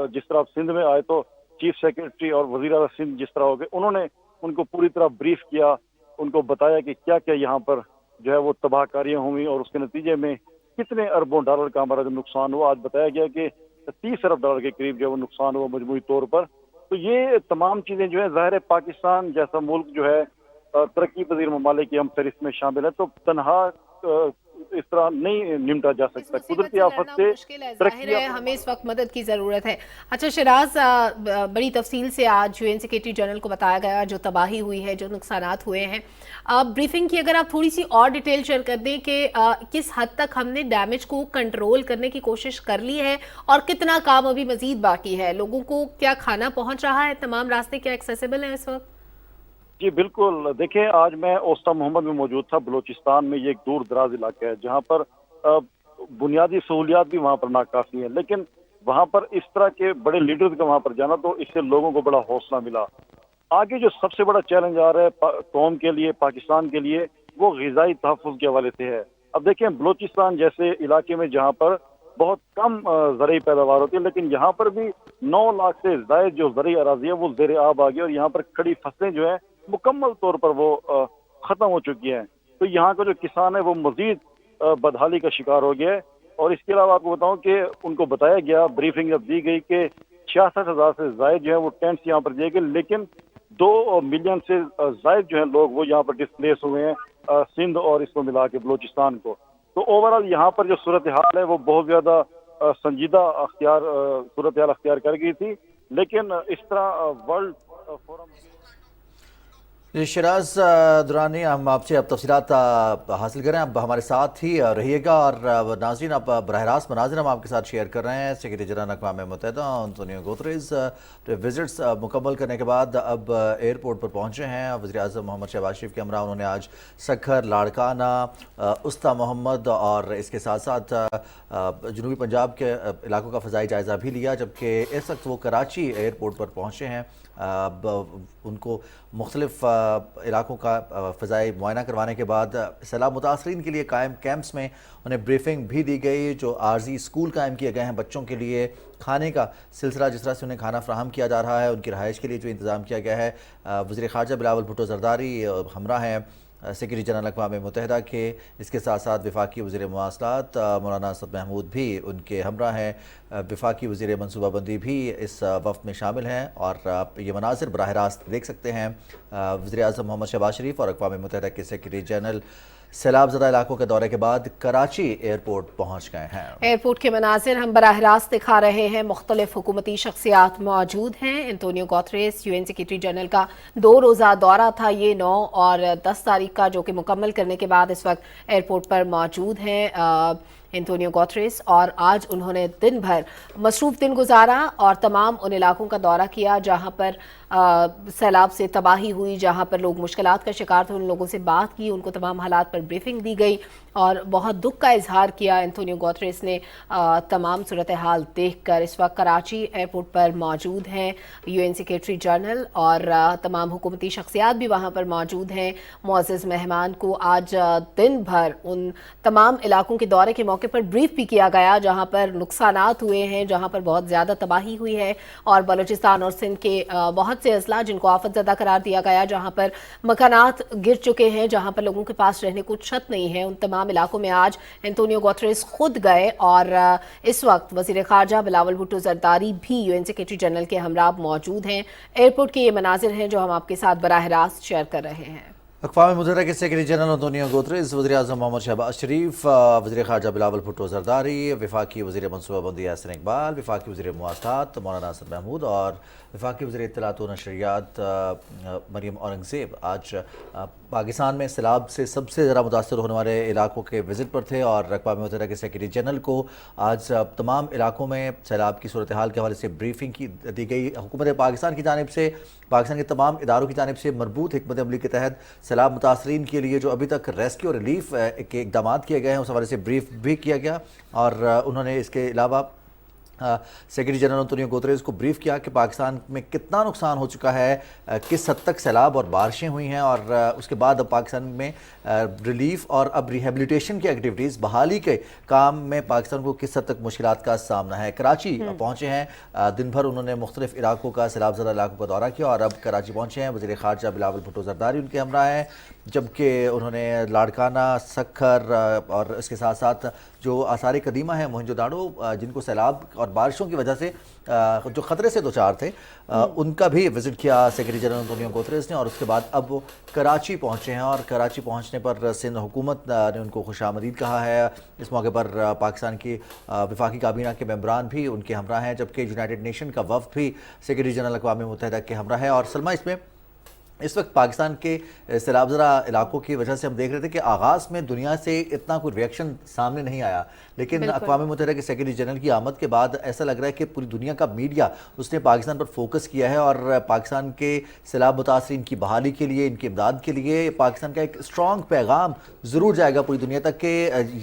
जिस तरह सिंध में आए तो चीफ सेक्रेटरी और वज़ीर आज़म सिंध जिस तरह हो गए, उन्होंने उनको पूरी तरह ब्रीफ किया, उनको बताया कि क्या क्या यहाँ पर जो है वो तबाहकारियाँ हुई और उसके नतीजे में कितने अरबों डॉलर का हमारा जो नुकसान हुआ। आज बताया गया कि 30 अरब डॉलर के करीब जो है वो नुकसान हुआ मजमूई तौर पर। तो ये तमाम चीज़ें जो है, ज़ाहिर है पाकिस्तान जैसा मुल्क जो है तरक्की पजीर ममालिक की हम फहरिस्त में शामिल है, तो तनहा इस तरह नहीं निमटा जा सकता। कुदरती आफत से जाहिर है हमें इस वक्त मदद की ज़रूरत है। अच्छा शिराज, बड़ी तफसील से आज यूएन सेक्रेटरी जनरल को बताया गया जो तबाही हुई है, जो नुकसानात हुए हैं। ब्रीफिंग की अगर आप थोड़ी सी और डिटेल शेयर कर दें कि किस हद तक हमने डैमेज को कंट्रोल करने की कोशिश कर ली है और कितना काम अभी मजीद बाकी है, लोगों को क्या खाना पहुँच रहा है, तमाम रास्ते क्या एक्सेसिबल हैं इस वक्त? जी बिल्कुल, देखें आज मैं ओस्ता मोहम्मद में मौजूद था। बलूचिस्तान में ये एक दूर दराज इलाका है जहाँ पर बुनियादी सहूलियात भी वहाँ पर नाकाफी है, लेकिन वहाँ पर इस तरह के बड़े लीडर्स का वहाँ पर जाना, तो इससे लोगों को बड़ा हौसला मिला। आगे जो सबसे बड़ा चैलेंज आ रहा है कौम के लिए, पाकिस्तान के लिए, वो ग़िज़ाई तहफ़्फ़ुज़ के हवाले से है। अब देखें बलूचिस्तान जैसे इलाके में जहाँ पर बहुत कम ज़रई पैदावार होती है, लेकिन यहाँ पर भी 9 लाख से ज़ायद जो ज़रई अराज़ी है वो ज़ेर आब आ गई और यहाँ पर खड़ी फसलें जो है मुकम्मल तौर पर वो ख़त्म हो चुकी हैं। तो यहाँ का जो किसान है वो मज़ीद बदहाली का शिकार हो गया है। और इसके अलावा आपको बताऊं कि उनको बताया गया, ब्रीफिंग जब दी गई कि 66,000 से ज़ायद जो है वो टेंट्स यहाँ पर दिए गए, लेकिन 2 मिलियन से ज़ायद जो है लोग वो यहाँ पर डिस्प्लेस हुए हैं सिंध और इसको मिला के बलूचिस्तान को। तो ओवरऑल यहाँ पर जो सूरत हाल है वो बहुत ज़्यादा संजीदा सूरत हाल अख्तियार कर गई थी, लेकिन इस तरह वर्ल्ड फोरम शराज दुरानी, हम आपसे अब तफसीलात हासिल करें। अब हमारे साथ ही रहिएगा और नाज़रीन, अब बरह रास्त मनाज़िर हम आपके साथ शेयर कर रहे हैं। सेक्रेटरी जनरल अक़वाम मुत्तहिदा एंटोनियो गुतरेस विजिट्स मुकम्मल करने के बाद अब एयरपोर्ट पर पहुँचे हैं। वज़ीर आज़म मोहम्मद शहबाज शरीफ के हमरा उन्होंने आज सखर, लाड़काना, उस्ता मोहम्मद और इसके साथ साथ जनूबी पंजाब के इलाकों का फ़ज़ाई जायज़ा भी लिया, जबकि इस वक्त वो कराची एयरपोर्ट पर पहुँचे हैं। अब उनको मुख्तलिफ इलाकों का फ़ज़ाई मुआयना करवाने के बाद सैलाब मुतासरीन के लिए कायम कैंप्स में उन्हें ब्रीफिंग भी दी गई। जो आर्जी स्कूल कायम किए गए हैं बच्चों के लिए, खाने का सिलसिला, जिस तरह से उन्हें खाना फ्राहम किया जा रहा है, उनकी रहाइश के लिए जो इंतज़ाम किया गया है। वज़ीर ख़ारजा बिलावल भुट्टो ज़रदारी हमरा हैं सेक्रेटरी जनरल अक़वाम मुत्तहिदा के, इसके साथ साथ वफाकी वज़ीर मवासलात मौलाना असद महमूद भी उनके हमरा हैं। वफाकी वज़ीर मनसूबाबंदी भी इस वफ़द में शामिल हैं और आप ये मनाज़िर बराह रास्त देख सकते हैं। वज़ीर आज़म मोहम्मद शहबाज शरीफ और अक़वाम मुत्तहिदा के सेक्रेटरी जनरल सैलाब ज़दा इलाकों के दौरे के बाद कराची एयरपोर्ट पहुँच गए हैं। एयरपोर्ट के मनाज़िर हम बराह रास्त दिखा रहे हैं। मुख्तलिफ हुकूमती शख्सियात मौजूद हैं। Antonio Guterres UN secretary general का 2 रोज़ा दौरा था, ये 9 और 10 तारीख का, जो कि मुकम्मल करने के बाद इस वक्त एयरपोर्ट पर मौजूद हैं एंटोनियो गुतरेस। और आज उन्होंने दिन भर मसरूफ़ दिन गुजारा और तमाम उन इलाकों का दौरा किया जहाँ पर सैलाब से तबाही हुई, जहाँ पर लोग मुश्किलात का शिकार थे। उन लोगों से बात की, उनको तमाम हालात पर ब्रीफिंग दी गई और बहुत दुख का इजहार किया एंटोनियो गुतरेस ने। तमाम सूरत हाल देख कर इस वक्त कराची एयरपोर्ट पर मौजूद हैं UN सेक्रेटरी जनरल और तमाम हुकूमती शख्सियात भी वहाँ पर मौजूद हैं। मुअज़्ज़ज़ मेहमान को आज दिन भर उन तमाम इलाकों के दौरे के मौके पर ब्रीफ भी किया गया जहाँ पर नुकसानात हुए हैं, जहाँ पर बहुत ज़्यादा तबाही हुई है। और बलूचिस्तान और सिंध के बहुत से अजला जिनको आफत ज़दा करार दिया गया, जहाँ पर मकानात गिर चुके हैं, जहाँ पर लोगों के पास रहने को छत नहीं है, उन तमाम इलाकों में आज एंटोनियो गुतरेस खुद गए। और इस वक्त वज़ीर ख़ारजा बिलावल भुट्टो ज़रदारी भी UN सेक्रेटरी जनरल के हमरा मौजूद हैं। एयरपोर्ट के ये मनाजिर हैं जो हम आपके साथ बराह रास्त शेयर कर रहे हैं। अक़वाम मुत्तहिदा के सेक्रेटरी जनरल एंटोनियो गुतरेस, वज़ीर आज़म मोहम्मद शहबाज शरीफ, वज़ीर ख़ारजा बिलावल भुट्टो ज़रदारी, वफाकी वज़ीर मनसूबाबंदी यासिन इकबाल, वफाकी वज़ीर मवासलात मौलाना असद महमूद और वफाकी वज़ीर इत्तलात व नशरियात मरीम औरंगज़ेब आज पाकिस्तान में सैलाब से सबसे ज़्यादा मुतासर होने वाले इलाकों के विज़िट पर थे। और अक़वाम मुत्तहिदा के सेक्रेटरी जनरल को आज तमाम इलाकों में सैलाब की सूरत हाल के हवाले से ब्रीफिंग दी गई। हुकूमत पाकिस्तान की जानिब से, पाकिस्तान के तमाम इदारों की जानिब से मरबूत हिकमत अमली के तहत सैलाब मुतासरीन के लिए जो अभी तक रेस्क्यू और रिलीफ के इक़दाम किए गए हैं, उस हवाले से ब्रीफ भी किया गया। और उन्होंने इसके अलावा सेक्रेटरी जनरल एंटोनियो गुतरेस को ब्रीफ किया कि पाकिस्तान में कितना नुकसान हो चुका है, किस हद तक सैलाब और बारिशें हुई हैं और उसके बाद अब पाकिस्तान में रिलीफ और अब रिहेबिलिटेशन की एक्टिविटीज़, बहाली के काम में पाकिस्तान को किस हद तक मुश्किलात का सामना है। कराची पहुँचे हैं, दिन भर उन्होंने मुख्तलिफ इलाकों का, सैलाब ज़दा इलाकों का दौरा किया और अब कराची पहुँचे हैं। वज़ीर ख़ारजा बिलावल भुट्टो ज़रदारी उनके हमरा हैं, जबकि उन्होंने लाड़काना, सखर और इसके साथ साथ जो आसार कदीमा है मोहनजोदाड़ो, जिनको सैलाब और बारिशों की वजह से जो ख़तरे से दो चार थे, उनका भी विज़िट किया सेक्रेटरी जनरल एंटोनियो गुतरेस ने। और उसके बाद अब वो कराची पहुँचे हैं और कराची पहुँचने पर सिंध हुकूमत ने उनको खुशामदीद कहा है। इस मौके पर पाकिस्तान की वफाकी काबीना के मेंबरान भी उनके हमरा हैं, जबकि यूनाइटेड नेशन का वफ़द भी सेक्रेटरी जनरल अक़वाम मुत्तहिदा के हमरा है। और सलमा, इसमें इस वक्त पाकिस्तान के सैलाब ज़दा इलाकों की वजह से हम देख रहे थे कि आगाज़ में दुनिया से इतना कोई रिएक्शन सामने नहीं आया, लेकिन अक़वाम मुत्तहिदा के सेक्रेटरी जनरल की आमद के बाद ऐसा लग रहा है कि पूरी दुनिया का मीडिया उसने पाकिस्तान पर फोकस किया है और पाकिस्तान के सैलाब मुतासरीन की बहाली के लिए, इनकी इमदाद के लिए पाकिस्तान का एक स्ट्रॉन्ग पैगाम ज़रूर जाएगा पूरी दुनिया तक कि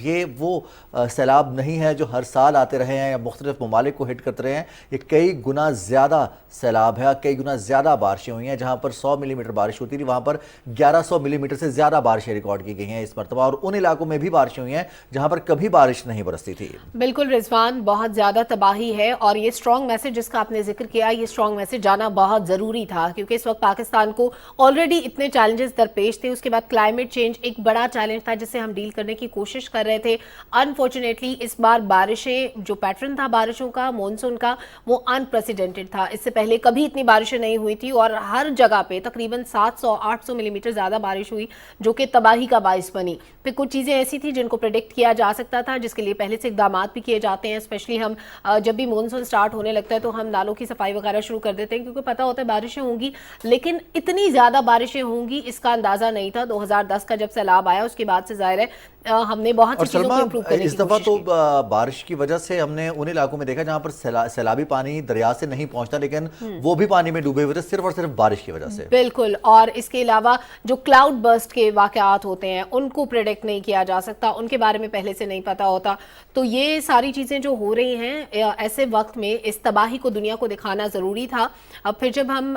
ये वो सैलाब नहीं है जो हर साल आते रहे हैं या मुख्तलिफ ममालिक को हिट करते रहे हैं। ये कई गुना ज़्यादा सैलाब है, कई गुना ज़्यादा बारिशें हुई हैं। जहाँ पर 100 मिलीमीटर बारिश होती थी, वहाँ पर 1100 मिलीमीटर से ज़्यादा बारिशें रिकॉर्ड की गई हैं इस मरतबा। और उन इलाकों में भी बारिशें हुई हैं जहाँ पर कभी बारिश नहीं बरसती थी। बिल्कुल रिजवान, बहुत ज़्यादा तबाही है और ये स्ट्रॉन्ग मैसेज जिसका आपने जिक्र किया, ये स्ट्रॉन्ग मैसेज जाना बहुत ज़रूरी था क्योंकि इस वक्त पाकिस्तान को ऑलरेडी इतने चैलेंजेस दरपेश थे। उसके बाद क्लाइमेट चेंज एक बड़ा चैलेंज था जिससे हम डील करने की कोशिश कर रहे थे। अनफॉर्चुनेटली इस बार बारिशें, जो पैटर्न था बारिशों का, मानसून का, वो अनप्रेसिडेंटेड था। इससे पहले कभी इतनी बारिशें नहीं हुई थी और हर जगह पे तकरीबन तकरीबन 700-800 मिलीमीटर ज़्यादा बारिश हुई, जो कि तबाही का बाइस बनी। फिर कुछ चीज़ें ऐसी थी जिनको प्रेडिक्ट किया जा सकता था, जिसके लिए पहले से इकदाम भी किए जाते हैं। स्पेशली हम जब भी मानसून स्टार्ट होने लगता है तो हम नालों की सफाई वगैरह शुरू कर देते हैं, क्योंकि पता होता है बारिशें होंगी, लेकिन इतनी ज़्यादा बारिशें होंगी इसका अंदाज़ा नहीं था। 2010 का जब सैलाब आया उसके बाद से ज़ाहिर है हमने बहुत सी चीज़ों को इम्प्रूव करने की इस दफ़ा कोशिश तो बारिश की वजह से हमने उन इलाकों में देखा जहाँ पर सैलाबी पानी दरिया से नहीं पहुँचता, लेकिन वो भी पानी में डूबे हुए थे सिर्फ और सिर्फ बारिश की वजह से। बिल्कुल, और इसके अलावा जो क्लाउड बर्स्ट के वाक़यात होते हैं उनको प्रेडिक्ट नहीं किया जा सकता, उनके बारे में पहले से नहीं पता होता। तो ये सारी चीज़ें जो हो रही हैं ऐसे वक्त में इस तबाही को दुनिया को दिखाना ज़रूरी था। अब फिर जब हम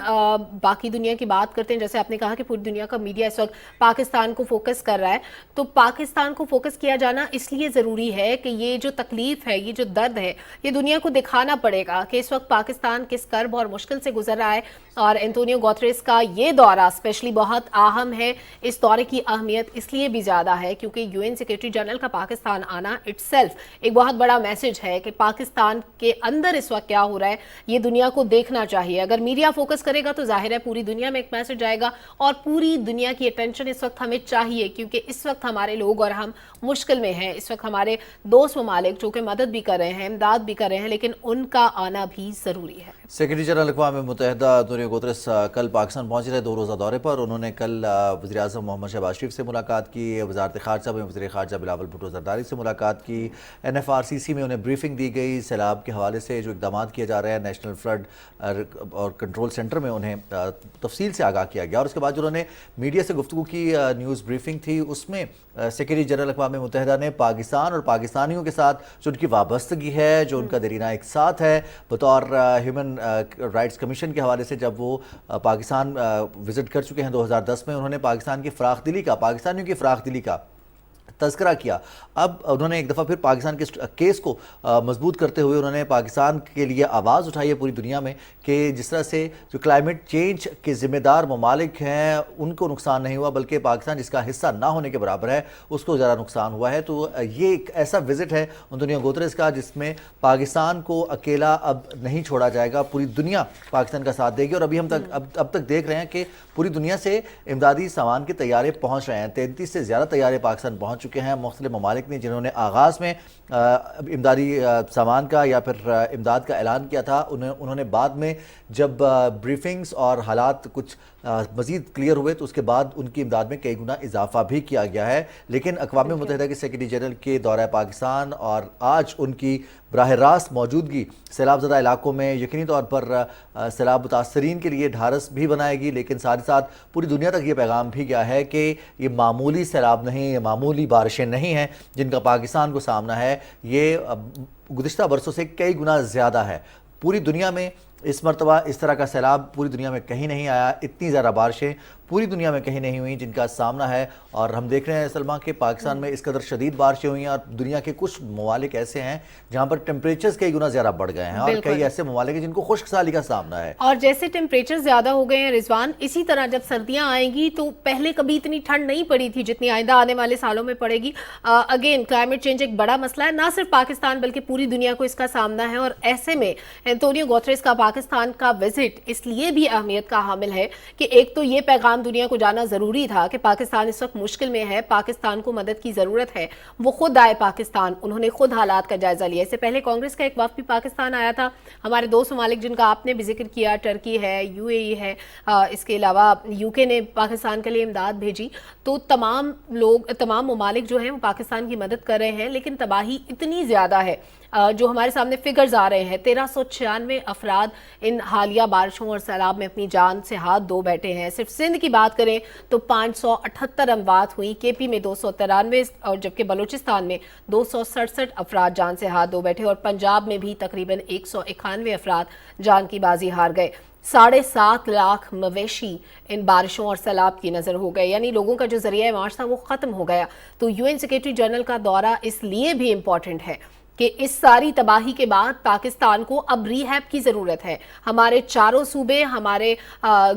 बाकी दुनिया की बात करते हैं, जैसे आपने कहा कि पूरी दुनिया का मीडिया इस वक्त पाकिस्तान को फोकस कर रहा है, तो पाकिस्तान को फोकस किया जाना इसलिए ज़रूरी है कि ये जो तकलीफ है, ये जो दर्द है, ये दुनिया को दिखाना पड़ेगा कि इस वक्त पाकिस्तान किस कर्ब और मुश्किल से गुजर रहा है। और एंटोनियो गुतेरेस का ये दौरा स्पेशली बहुत अहम है। इस दौरे की अहमियत इसलिए भी ज़्यादा है क्योंकि यूएन सेक्रेटरी जनरल का पाकिस्तान आना इटसेल्फ एक बहुत बड़ा मैसेज है कि पाकिस्तान के अंदर इस वक्त क्या हो रहा है ये दुनिया को देखना चाहिए। अगर मीडिया फोकस करेगा तो जाहिर है पूरी दुनिया में एक मैसेज आएगा, और पूरी दुनिया की अटेंशन इस वक्त हमें चाहिए, क्योंकि इस वक्त हमारे लोग और हम मुश्किल में हैं। इस वक्त हमारे दोस्त ममालिक जो कि मदद भी कर रहे हैं, इमदाद भी कर रहे हैं, लेकिन उनका आना भी ज़रूरी है। सेक्रेटरी जनरल अक़वाम मुत्तहिदा एंटोनियो गुतेरेस कल पाकिस्तान पहुंचे थे 2 रोज़ा दौरे पर। उन्होंने कल वज़ीर आज़म मोहम्मद शहबाज शरीफ से मुलाकात की, वज़ारत ख़ारजा में वज़ीर ख़ारजा बिलावल भुट्टो ज़रदारी से मुलाकात की, NFRCC में उन्हें ब्रीफिंग दी गई। सैलाब के हवाले से जो इक़दाम किए जा रहे हैं नेशनल फ्लड और कंट्रोल सेंटर में उन्हें तफसील से आगाह किया गया। और उसके बाद जो उन्होंने मीडिया से गुफ्तगू की न्यूज़ ब्रीफिंग थी, उसमें सेक्रेटरी जनरल अक़वाम मुत्तहिदा ने पाकिस्तान और पाकिस्तानियों के साथ जो उनकी वाबस्तगी है, जो उनका देरीना एक साथ है बतौर ह्यूमन राइट्स कमीशन के हवाले से, जब वो पाकिस्तान विज़िट कर चुके हैं 2010 में, उन्होंने पाकिस्तान की फ़राख दिली का, पाकिस्तानियों की फ़राख दिली का तज़किरा किया। अब उन्होंने एक दफ़ा फिर पाकिस्तान के केस को मजबूत करते हुए उन्होंने पाकिस्तान के लिए आवाज़ उठाई है पूरी दुनिया में कि जिस तरह से जो क्लाइमेट चेंज के ज़िम्मेदार ममालिक हैं उनको नुकसान नहीं हुआ, बल्कि पाकिस्तान जिसका हिस्सा ना होने के बराबर है उसको ज़्यादा नुकसान हुआ है। तो ये एक ऐसा विज़िट है एंटोनियो गुतेरेस का जिसमें पाकिस्तान को अकेला अब नहीं छोड़ा जाएगा, पूरी दुनिया पाकिस्तान का साथ देगी। और अभी हम अब तक देख रहे हैं कि पूरी दुनिया से इमदादी सामान के तैयारे पहुँच रहे हैं। 33 से ज़्यादा तैयारे पाकिस्तान पहुँच चुके हैं। मुख्तलिफ ममालिक ने जिन्होंने आगाज़ में इमदादी सामान का या फिर इमदाद का ऐलान किया था, उन्होंने बाद में जब ब्रीफिंग्स और हालात कुछ मज़ीद क्लियर हुए तो उसके बाद उनकी इमदाद में कई गुना इजाफा भी किया गया है। लेकिन अक़वाम मुत्तहिदा के सेक्रेटरी जनरल के दौरा पाकिस्तान और आज उनकी बराह रास्त मौजूदगी सैलाब ज़दा इलाकों में यकीनी तौर पर सैलाब मुतासरीन के लिए ढारस भी बनाएगी, लेकिन साथ ही साथ पूरी दुनिया तक ये पैगाम भी गया है कि ये मामूली सैलाब नहीं, ये मामूली बारिशें नहीं हैं जिनका पाकिस्तान को सामना है, ये गुज़िश्ता बरसों से कई गुना ज़्यादा है। पूरी दुनिया में इस मरतबा इस तरह का सैलाब पूरी दुनिया में कहीं नहीं आया, इतनी ज़्यादा बारिशें पूरी दुनिया में कहीं नहीं हुई जिनका सामना है। और हम देख रहे हैं सलमा के पाकिस्तान में इस कदर शदीद बारिशें हुई हैं और दुनिया के कुछ ममालिक ऐसे हैं जहाँ पर टेम्परेचर्स कई गुना ज़्यादा बढ़ गए हैं और कई ऐसे ममालिक हैं जिनको खुश्क साली का सामना है। और जैसे टेम्परेचर ज़्यादा हो गए हैं रिजवान, इसी तरह जब सर्दियाँ आएंगी तो पहले कभी इतनी ठंड नहीं पड़ी थी जितनी आइंदा आने वाले सालों में पड़ेगी। अगेन क्लाइमेट चेंज एक बड़ा मसला है, ना सिर्फ पाकिस्तान बल्कि पूरी दुनिया को इसका सामना है। और ऐसे में एंटोनियो गुतेरेस का पाकिस्तान का विजिट इसलिए भी अहमियत का हामिल है कि एक तो ये पैगाम दुनिया को जाना जरूरी था कि पाकिस्तान इस वक्त मुश्किल में है, पाकिस्तान को मदद की जरूरत है। वो खुद आए पाकिस्तान, उन्होंने खुद हालात का जायजा लिया। इससे पहले कांग्रेस का एक वफ्द भी पाकिस्तान आया था। हमारे दोस्त ममालिक जिनका आपने भी जिक्र किया, टर्की है, UAE है, इसके अलावा UK ने पाकिस्तान के लिए इमदाद भेजी। तो तमाम ममालिक जो हैं वो पाकिस्तान की मदद कर रहे हैं, लेकिन तबाही इतनी ज़्यादा है जो हमारे सामने फिगर्स आ रहे हैं। 1396 अफराद इन हालिया बारिशों और सैलाब में अपनी जान से हाथ धो बैठे हैं। सिर्फ सिंध की बात करें तो 578 अमवात हुई, KP में 293 और जबकि बलूचिस्तान में 267 अफराद जान से हाथ धो बैठे और पंजाब में भी तकरीबन 191 अफराद जान की बाजी हार गए। 7.5 लाख मवेशी इन बारिशों और सैलाब की नज़र हो गए, यानी लोगों का जो जरिया माश था वो ख़त्म हो गया। तो UN सेक्रेटरी जनरल का दौरा इसलिए भी इम्पॉर्टेंट है کہ اس ساری تباہی کے بعد پاکستان کو اب ریہیب کی ضرورت ہے. ہمارے چاروں صوبے، ہمارے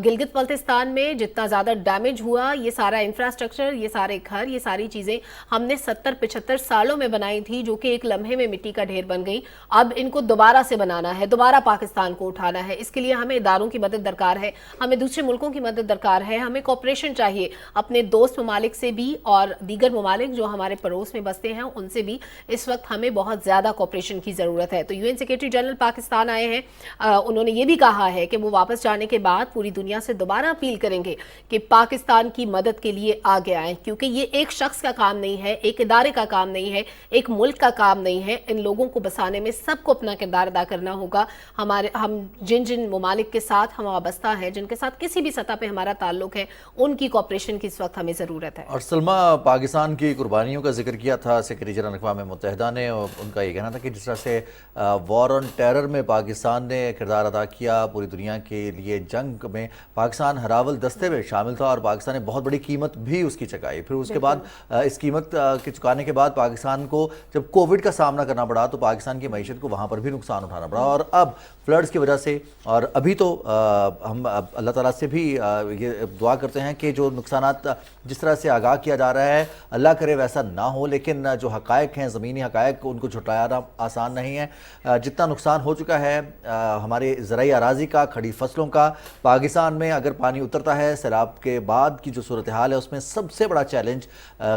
گلگت بلتستان میں جتنا زیادہ ڈیمیج ہوا، یہ سارا انفراسٹرکچر، یہ سارے گھر، یہ ساری چیزیں ہم نے 70-75 سالوں میں بنائی تھی، جو کہ ایک لمحے میں مٹی کا ڈھیر بن گئی. اب ان کو دوبارہ سے بنانا ہے، دوبارہ پاکستان کو اٹھانا ہے. اس کے لیے ہمیں اداروں کی مدد درکار ہے، ہمیں دوسرے ملکوں کی مدد درکار ہے، ہمیں کوپریشن چاہیے اپنے دوست ممالک سے بھی اور دیگر ممالک جو ہمارے پڑوس میں بستے ہیں ان سے بھی. اس وقت ہمیں بہت زیادہ کوپریشن کی ضرورت ہے. تو UN سیکریٹری جنرل پاکستان آئے ہیں، انہوں نے یہ بھی کہا ہے کہ وہ واپس جانے کے بعد پوری دنیا سے دوبارہ اپیل کریں گے کہ پاکستان کی مدد کے لیے آگے آئیں، کیونکہ یہ ایک شخص کا کام نہیں ہے، ایک ادارے کا کام نہیں ہے، ایک ملک کا کام نہیں ہے. ان لوگوں کو بسانے میں سب کو اپنا کردار ادا کرنا ہوگا. ہم جن ممالک کے ساتھ ہم وابستہ ہیں، جن کے ساتھ کسی بھی سطح پہ ہمارا تعلق ہے، ان کی کوپریشن کی اس وقت ہمیں ضرورت ہے. اور سلمہ، پاکستان کی قربانیوں کا ذکر کیا تھا سیکریٹری جنرل اقوام متحدہ نے، اور ان کا یہ کہنا تھا کہ جس طرح سے وار آن ٹیرر میں پاکستان نے کردار ادا کیا، پوری دنیا کے لیے جنگ میں پاکستان ہراول دستے میں شامل تھا اور پاکستان نے بہت بڑی قیمت بھی اس کی چکائی. پھر اس کے بعد اس قیمت کے چکانے کے بعد پاکستان کو جب کووڈ کا سامنا کرنا پڑا تو پاکستان کی معیشت کو وہاں پر بھی نقصان اٹھانا پڑا. اور اب فلڈز کی وجہ سے، اور ابھی تو ہم اللہ تعالیٰ سے بھی یہ دعا کرتے ہیں کہ جو نقصانات جس طرح سے آگاہ کیا جا رہا ہے اللہ کرے ویسا نہ ہو، لیکن جو حقائق ہیں، زمینی حقائق، ان کو جھٹلانا آسان نہیں ہے. جتنا نقصان ہو چکا ہے ہمارے زرعی اراضی کا، کھڑی فصلوں کا، پاکستان میں اگر پانی اترتا ہے سیلاب کے بعد کی جو صورتحال ہے اس میں سب سے بڑا چیلنج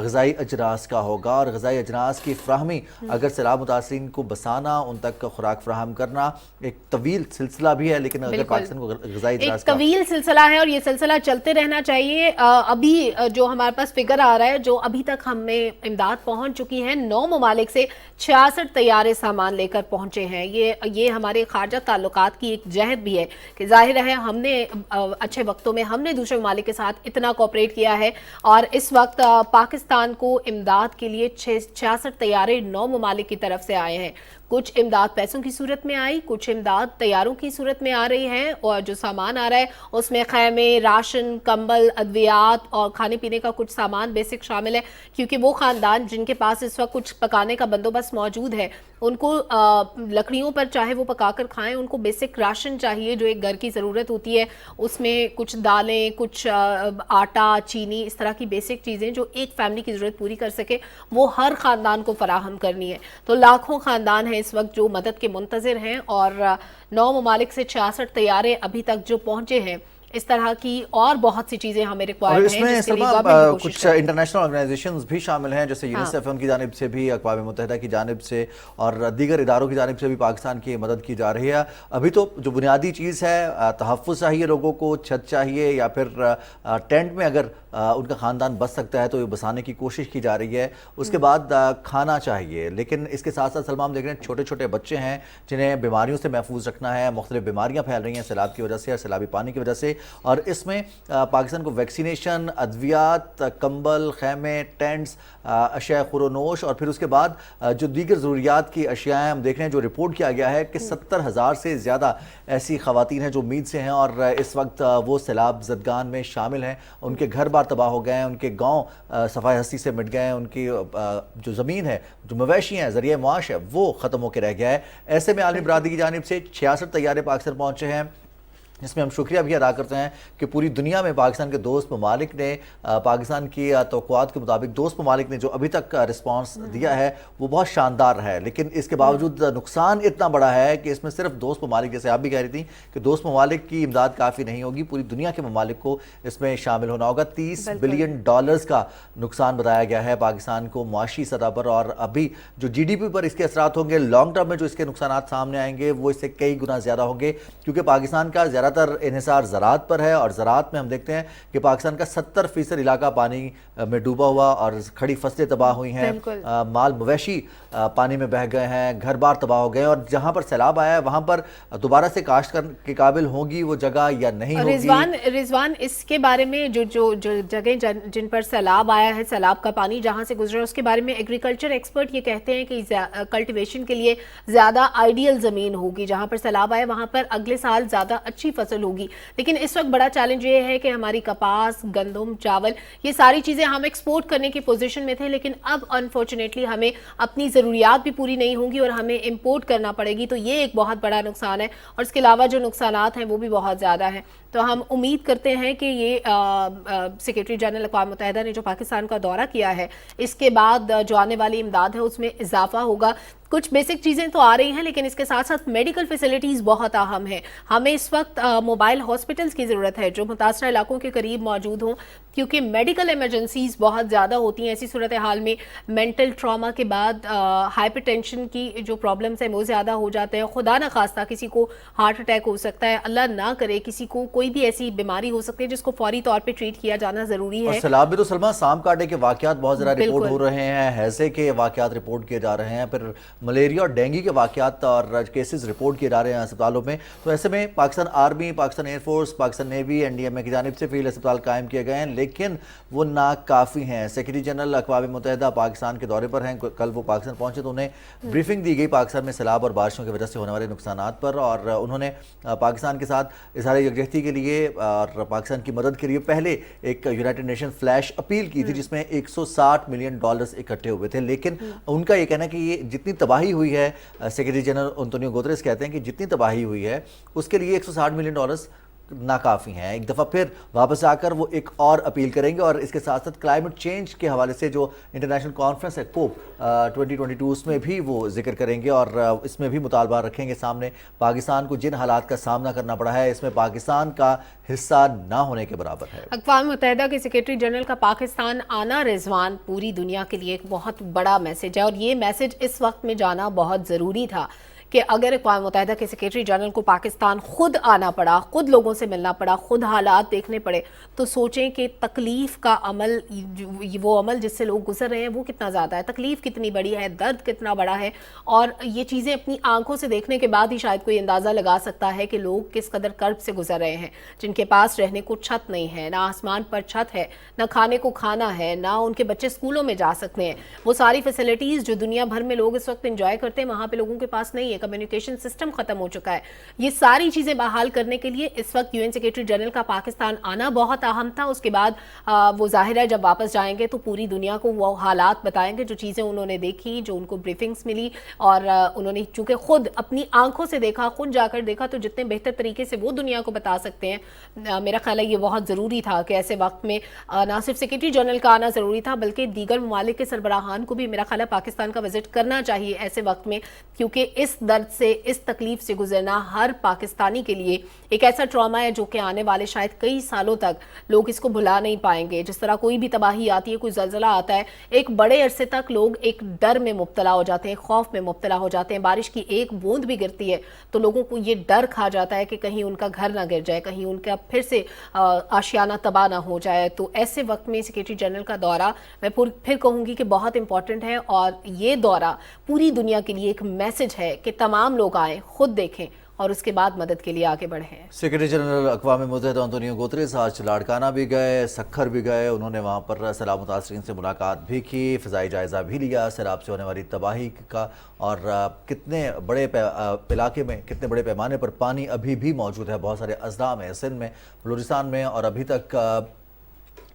غذائی اجناس کا ہوگا. اور غذائی اجناس کی فراہمی، اگر سیلاب متاثرین کو بسانا، ان تک خوراک فراہم کرنا ایک طویل سلسلہ بھی ہے، لیکن اگر پاکستان کو غذائی اجناس ایک طویل سلسلہ ہے اور یہ سلسلہ چلتے رہنا چاہیے. ابھی جو ہمارے پاس فگر آ رہا ہے، جو ابھی تک ہمیں امداد پہنچ چکی ہے، 9 ممالک سے 66 طیارے سامان لے کر پہنچے ہیں. یہ ہمارے خارجہ تعلقات کی ایک جہد بھی ہے کہ ظاہر ہے ہم نے اچھے وقتوں میں ہم نے دوسرے ممالک کے ساتھ اتنا کوپریٹ کیا ہے، اور اس وقت پاکستان کو امداد کے لیے 66 طیارے 9 ممالک کی طرف سے آئے ہیں. کچھ امداد پیسوں کی صورت میں آئی، کچھ امداد طیاروں کی صورت میں آ رہی ہے، اور جو سامان آ رہا ہے اس میں خیمے، راشن، کمبل، ادویات اور کھانے پینے کا کچھ سامان بیسک شامل ہے. کیونکہ وہ خاندان جن کے پاس اس وقت کچھ پکانے کا بندوبست موجود ہے، ان کو لکڑیوں پر چاہے وہ پکا کر کھائیں، ان کو بیسک راشن چاہیے جو ایک گھر کی ضرورت ہوتی ہے. اس میں کچھ دالیں، کچھ آٹا، چینی، اس طرح کی بیسک چیزیں جو ایک فیملی کی ضرورت پوری کر سکے، وہ ہر خاندان کو فراہم کرنی ہے. تو لاکھوں خاندان ہیں اس وقت جو مدد کے منتظر ہیں، اور 9 ممالک سے 66 طیارے ابھی تک جو پہنچے ہیں. اس طرح کی اور بہت سی چیزیں ہمیں ریکوائرڈ ہیں، جس کے لیے گورنمنٹ کی کچھ انٹرنیشنل آرگنائزیشنز بھی شامل ہیں، جیسے یونیسیف ان کی جانب سے بھی، اقوام متحدہ کی جانب سے اور دیگر اداروں کی جانب سے بھی پاکستان کی مدد کی جا رہی ہے. ابھی تو جو بنیادی چیز ہے، تحفظ چاہیے لوگوں کو، چھت چاہیے، یا پھر ٹینٹ میں اگر ان کا خاندان بس سکتا ہے تو یہ بسانے کی کوشش کی جا رہی ہے. اس کے بعد کھانا چاہیے. لیکن اس کے ساتھ ساتھ سلمان، ہم دیکھ رہے ہیں چھوٹے چھوٹے بچے ہیں جنہیں بیماریوں سے محفوظ رکھنا ہے. مختلف بیماریاں پھیل رہی ہیں سیلاب کی وجہ سے اور سیلابی پانی کی وجہ سے، اور اس میں پاکستان کو ویکسینیشن، ادویات، کمبل، خیمے، ٹینٹس، اشیاء خورونوش، اور پھر اس کے بعد جو دیگر ضروریات کی اشیاء ہیں. ہم دیکھ رہے ہیں جو رپورٹ کیا گیا ہے کہ 70,000 سے زیادہ ایسی خواتین ہیں جو امید سے ہیں اور اس وقت وہ سیلاب زدگان میں شامل ہیں. ان کے گھر بار تباہ ہو گئے ہیں، ان کے گاؤں صفائی ہستی سے مٹ گئے ہیں، ان کی جو زمین ہے، جو مویشی ہیں، ذریعہ معاش ہے، وہ ختم ہو کے رہ گیا ہے. ایسے میں عالمی برادری کی جانب سے 66 طیارے پاکستان پہنچے ہیں، جس میں ہم شکریہ بھی ادا کرتے ہیں کہ پوری دنیا میں پاکستان کے دوست ممالک نے پاکستان کی توقعات کے مطابق دوست ممالک نے جو ابھی تک رسپانس دیا ہے وہ بہت شاندار ہے. لیکن اس کے باوجود نقصان اتنا بڑا ہے کہ اس میں صرف دوست ممالک، جیسے آپ بھی کہہ رہی تھیں کہ دوست ممالک کی امداد کافی نہیں ہوگی، پوری دنیا کے ممالک کو اس میں شامل ہونا ہوگا. $30 بلین کا نقصان بتایا گیا ہے پاکستان کو معاشی سطح پر، اور ابھی جو GDP پر اس کے اثرات ہوں گے، لانگ ٹرم میں جو اس کے نقصانات سامنے آئیں گے وہ اس سے کئی گنا زیادہ ہوں گے. کیونکہ پاکستان کا زیادہ تر انحصار زراعت پر ہے، اور زراعت میں ہم دیکھتے ہیں کہ پاکستان کا 70% علاقہ پانی میں ڈوبا ہوا، اور کھڑی فصلیں تباہ ہوئی ہیں، مال مویشی پانی میں بہہ گئے ہیں، گھر بار تباہ ہو گئے، اور جہاں پر سیلاب آیا ہے وہاں پر دوبارہ سے کاشت کرنے کے قابل ہوگی وہ جگہ یا نہیں ہوگی. رضوان اس کے بارے میں جو جگہیں جن پر سیلاب آیا ہے، سیلاب کا پانی جہاں سے گزرا، اس کے بارے میں ایگریکلچر ایکسپرٹ یہ کہتے ہیں کہ کلٹیویشن کے لیے زیادہ آئیڈیل زمین ہوگی. جہاں پر سیلاب آیا وہاں پر اگلے سال زیادہ اچھی फसल होगी। लेकिन इस वक्त बड़ा चैलेंज ये है कि हमारी कपास, गंदम, चावल, ये सारी चीज़ें हम एक्सपोर्ट करने की पोजीशन में थे, लेकिन अब अनफॉर्चुनेटली हमें अपनी ज़रूरियात भी पूरी नहीं होंगी और हमें इंपोर्ट करना पड़ेगी। तो ये एक बहुत बड़ा नुकसान है और इसके अलावा जो नुकसानात हैं वो भी बहुत ज़्यादा हैं। तो हम उम्मीद करते हैं कि ये सेक्रेटरी जनरल अक़वाम मुत्तहिदा ने जो पाकिस्तान का दौरा किया है, इसके बाद जो आने वाली इमदाद है उसमें इजाफा होगा। कुछ बेसिक चीज़ें तो आ रही हैं, लेकिन इसके साथ साथ मेडिकल फैसिलिटीज़ बहुत अहम हैं। हमें इस वक्त मोबाइल हॉस्पिटल्स की ज़रूरत है जो मुतासरा इलाकों के करीब मौजूद हों, क्योंकि मेडिकल इमरजेंसीज़ बहुत ज़्यादा होती हैं। ऐसी सूरत हाल में मेंटल ट्रॉमा के बाद हाइपरटेंशन की जो प्रॉब्लम्स हैं वो ज़्यादा हो जाते हैं। खुदा न खास्ता किसी को हार्ट अटैक हो सकता है, अल्लाह ना करे किसी को कोई भी ऐसी बीमारी हो सकती है जिसको फौरी तौर पे ट्रीट किया जाना ज़रूरी है। और सैलाब में तो सलमा सांप काटे के वाक़यात बहुत ज़्यादा रिपोर्ट हो रहे हैं, हैज़े के वाक़यात रिपोर्ट किए जा रहे हैं, फिर मलेरिया और डेंगू के वाक़यात और केसेस रिपोर्ट किए जा रहे हैं अस्पतालों में। तो ऐसे में Pakistan army, Pakistan air force, Pakistan navy, NDMA की जानिब से फील्ड अस्पताल कायम किए गए हैं, लेकिन वो नाकाफ़ी हैं। सेक्रेटरी जनरल अक़वाम मुत्तहिदा पाकिस्तान के दौरे पर हैं। कल वो पाकिस्तान पहुंचे तो उन्हें ब्रीफिंग दी गई पाकिस्तान में सैलाब और बारिशों की वजह से होने वाले नुकसानात पर, और उन्होंने पाकिस्तान के साथ इज़हार यकजहती के लिए और पाकिस्तान की मदद के लिए पहले एक यूनाइटेड नेशन फ्लैश अपील की थी जिसमें $160 मिलियन इकट्ठे हुए थे। लेकिन उनका ये कहना है कि ये जितनी तबाही हुई है, सेक्रेटरी जनरल एंटोनियो गुतेरेस कहते हैं कि जितनी तबाही हुई है उसके लिए $160 मिलियन नाकाफ़ी हैं। एक दफ़ा फिर वापस आकर वो एक और अपील करेंगे और इसके साथ साथ क्लाइमेट चेंज के हवाले से जो इंटरनेशनल कॉन्फ्रेंस है कोप 2022 उसमें भी वो जिक्र करेंगे और इसमें भी मुतालबा रखेंगे सामने। पाकिस्तान को जिन हालात का सामना करना पड़ा है इसमें पाकिस्तान का हिस्सा ना होने के बराबर है। अक़वाम मुत्तहिदा के सेक्रेटरी जनरल का पाकिस्तान आना रिजवान पूरी दुनिया के लिए एक बहुत बड़ा मैसेज है और ये मैसेज इस वक्त में जाना बहुत ज़रूरी था कि अगर अक़वाम मुत्तहिदा के सेक्रेटरी जनरल को पाकिस्तान खुद आना पड़ा, खुद लोगों से मिलना पड़ा, खुद हालात देखने पड़े, तो सोचें कि तकलीफ़ का अमल, वो अमल जिससे लोग गुजर रहे हैं वो कितना ज़्यादा है, तकलीफ़ कितनी बड़ी है, दर्द कितना बड़ा है। और ये चीज़ें अपनी आंखों से देखने के बाद ही शायद कोई अंदाज़ा लगा सकता है कि लोग किस कदर कर्ब से गुजर रहे हैं, जिनके पास रहने को छत नहीं है, ना आसमान पर छत है, ना खाने को खाना है, ना उनके बच्चे स्कूलों में जा सकते हैं। वो सारी फैसिलिटीज़ जो दुनिया भर में लोग इस वक्त इंजॉय करते हैं वहाँ पर लोगों के पास नहीं है। कम्युनिकेशन सिस्टम खत्म हो चुका है। ये सारी चीजें बहाल करने के लिए इस वक्त यूएन सेक्रेटरी जनरल का पाकिस्तान आना बहुत अहम था। उसके बाद वो जाहिर है जब वापस जाएंगे तो पूरी दुनिया को वो हालात बताएंगे जो चीजें उन्होंने देखी, जो उनको ब्रीफिंग्स मिली और उन्होंने चूंकि खुद अपनी आंखों से देखा, खुद जाकर देखा, तो जितने बेहतर तरीके से वो दुनिया को बता सकते हैं। मेरा ख्याल है ये बहुत जरूरी था कि ऐसे वक्त में ना सिर्फ सेक्रेटरी जनरल का आना जरूरी था बल्कि दीगर ममालिक के सरबराहान को भी मेरा ख्याल है पाकिस्तान का विजिट करना चाहिए ऐसे वक्त में, क्योंकि इस दर्द से, इस तकलीफ से गुजरना हर पाकिस्तानी के लिए एक ऐसा ट्रॉमा है जो कि आने वाले शायद कई सालों तक लोग इसको भुला नहीं पाएंगे। जिस तरह कोई भी तबाही आती है, कोई ज़लज़ला आता है, एक बड़े अरसे तक लोग एक डर में मुब्तला हो जाते हैं, खौफ में मुब्तला हो जाते हैं। बारिश की एक बूंद भी गिरती है तो लोगों को ये डर खा जाता है कि कहीं उनका घर ना गिर जाए, कहीं उनका फिर से आशियाना तबाह ना हो जाए। तो ऐसे वक्त में सेक्रेटरी जनरल का दौरा मैं फिर कहूँगी कि बहुत इंपॉर्टेंट है और ये दौरा पूरी दुनिया के लिए एक मैसेज है कि तमाम लोग आए, खुद देखें और उसके बाद मदद के लिए आगे बढ़े। सेक्रेटरी जनरल अक़वाम मुत्तहिदा एंटोनियो गुतेरेस आज लाड़काना भी गए, सखर भी गए। उन्होंने वहाँ पर सैलाब मुतासरीन से मुलाकात भी की, फ़िज़ाई जायज़ा भी लिया सैलाब से होने वाली तबाही का और कितने बड़े इलाके में, कितने बड़े पैमाने पर पानी अभी भी मौजूद है। बहुत सारे अजला में, सिंध में, बलूचिस्तान में, और अभी तक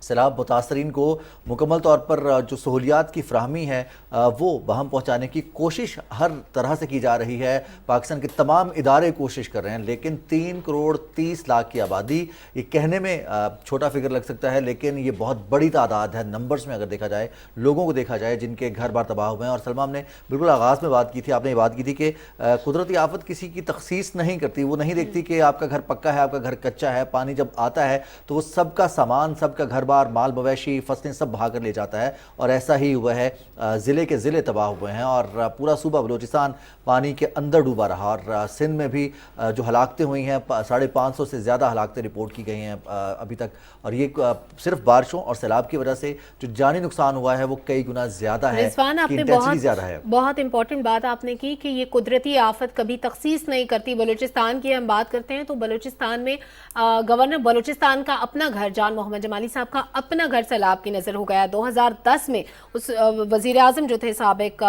सैलाब मुतासरीन को मुकम्मल तौर पर जो सहूलियात की फ्राहमी है वो बहम पहुँचाने की कोशिश हर तरह से की जा रही है। पाकिस्तान के तमाम इदारे कोशिश कर रहे हैं, लेकिन 3 करोड़ 30 लाख की आबादी, ये कहने में छोटा फिगर लग सकता है लेकिन ये बहुत बड़ी तादाद है नंबर्स में अगर देखा जाए, लोगों को देखा जाए जिनके घर बार तबाह हुए हैं। और सलमा, हमने बिल्कुल आगाज़ में बात की थी, आपने ये बात की थी कि कुदरती आफत किसी की तखसीस नहीं करती, वो नहीं देखती कि आपका घर पक्का है, आपका घर कच्चा है। पानी जब आता है तो वो सबका सामान, सबका घर बार, माल मवेशी, फसलें सब भाग कर ले जाता है और ऐसा ही हुआ है। ज़िले के ज़िले तबाह हुए हैं और पूरा सूबा बलूचिस्तान पानी के अंदर डूबा रहा। और सिंध में भी जो हलाकतें हुई हैं, 550 से ज़्यादा हलाकतें रिपोर्ट की गई हैं अभी तक। और ये सिर्फ बारिशों और सैलाब की वजह से जो जानी नुकसान हुआ है वो कई गुना ज़्यादा है, इंटेंसिटी ज़्यादा है। बहुत इंपॉर्टेंट बात आपने की कि ये कुदरती आफत कभी तखसीस नहीं करती। बलूचिस्तान की हम बात करते हैं तो बलूचिस्तान में गवर्नर बलूचिस्तान का अपना घर जान मोहम्मद जमाली साहब का अपना घर सैलाब की नज़र हो गया। 2010 में उस वज़ीर आज़म जो थे साबिक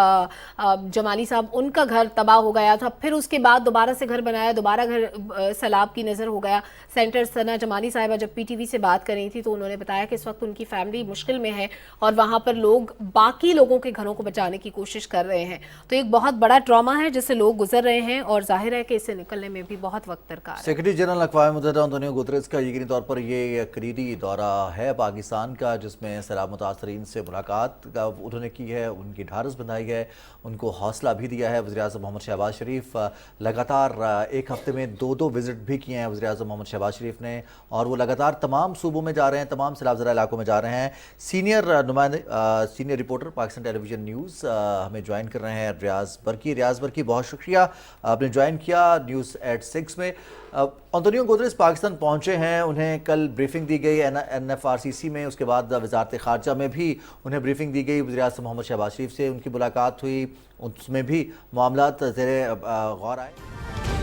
जमाली साहब, उनका घर तबाह हो गया था। फिर उसके बाद दोबारा से घर बनाया, दोबारा घर सैलाब की नज़र हो गया। सेंटर सना जमाली साहिबा जब PTV से बात कर रही थी तो उन्होंने बताया कि इस वक्त उनकी फैमिली मुश्किल में है और वहाँ पर लोग बाकी लोगों के घरों को बचाने की कोशिश कर रहे हैं। तो एक बहुत बड़ा ट्रॉमा है जिससे लोग गुजर रहे हैं और जाहिर है कि इससे निकलने में भी बहुत वक्त दरकार है। सेक्रेटरी जनरल अक़वाम मुत्तहिदा अंतोनियो गुतरेस का यकीनी तौर पर ये करीबी दौरा है पाकिस्तान का, जिसमें सैलाब मुतासरीन से मुलाकात का उन्होंने की है, उनकी ढारस बंधाई है, उनको हौसला भी दिया है। वज़ीर-ए-आज़म मोहम्मद शहबाज शरीफ लगातार एक हफ्ते में 2 विज़िट भी किए हैं वज़ीर-ए-आज़म मोहम्मद शहबाज शरीफ ने, और वो लगातार तमाम सूबों में जा रहे हैं, तमाम सैलाब ज़दा इलाकों में जा रहे हैं। Senior reporter Pakistan television news हमें ज्वाइन कर रहे हैं रियाज़ बरकी, बहुत शुक्रिया आपने ज्वाइन किया न्यूज़ एट 6 में। अंतोनियो गुतरेस पाकिस्तान पहुंचे हैं, उन्हें कल ब्रीफिंग दी गई NFRCC में, उसके बाद वज़ारत ख़ारजा में भी उन्हें ब्रीफिंग दी गई। वज़ीर-ए-आज़म मोहम्मद शहबाज शरीफ से उनकी मुलाकात हुई, उसमें भी मामलात ज़ेरे गौर आए।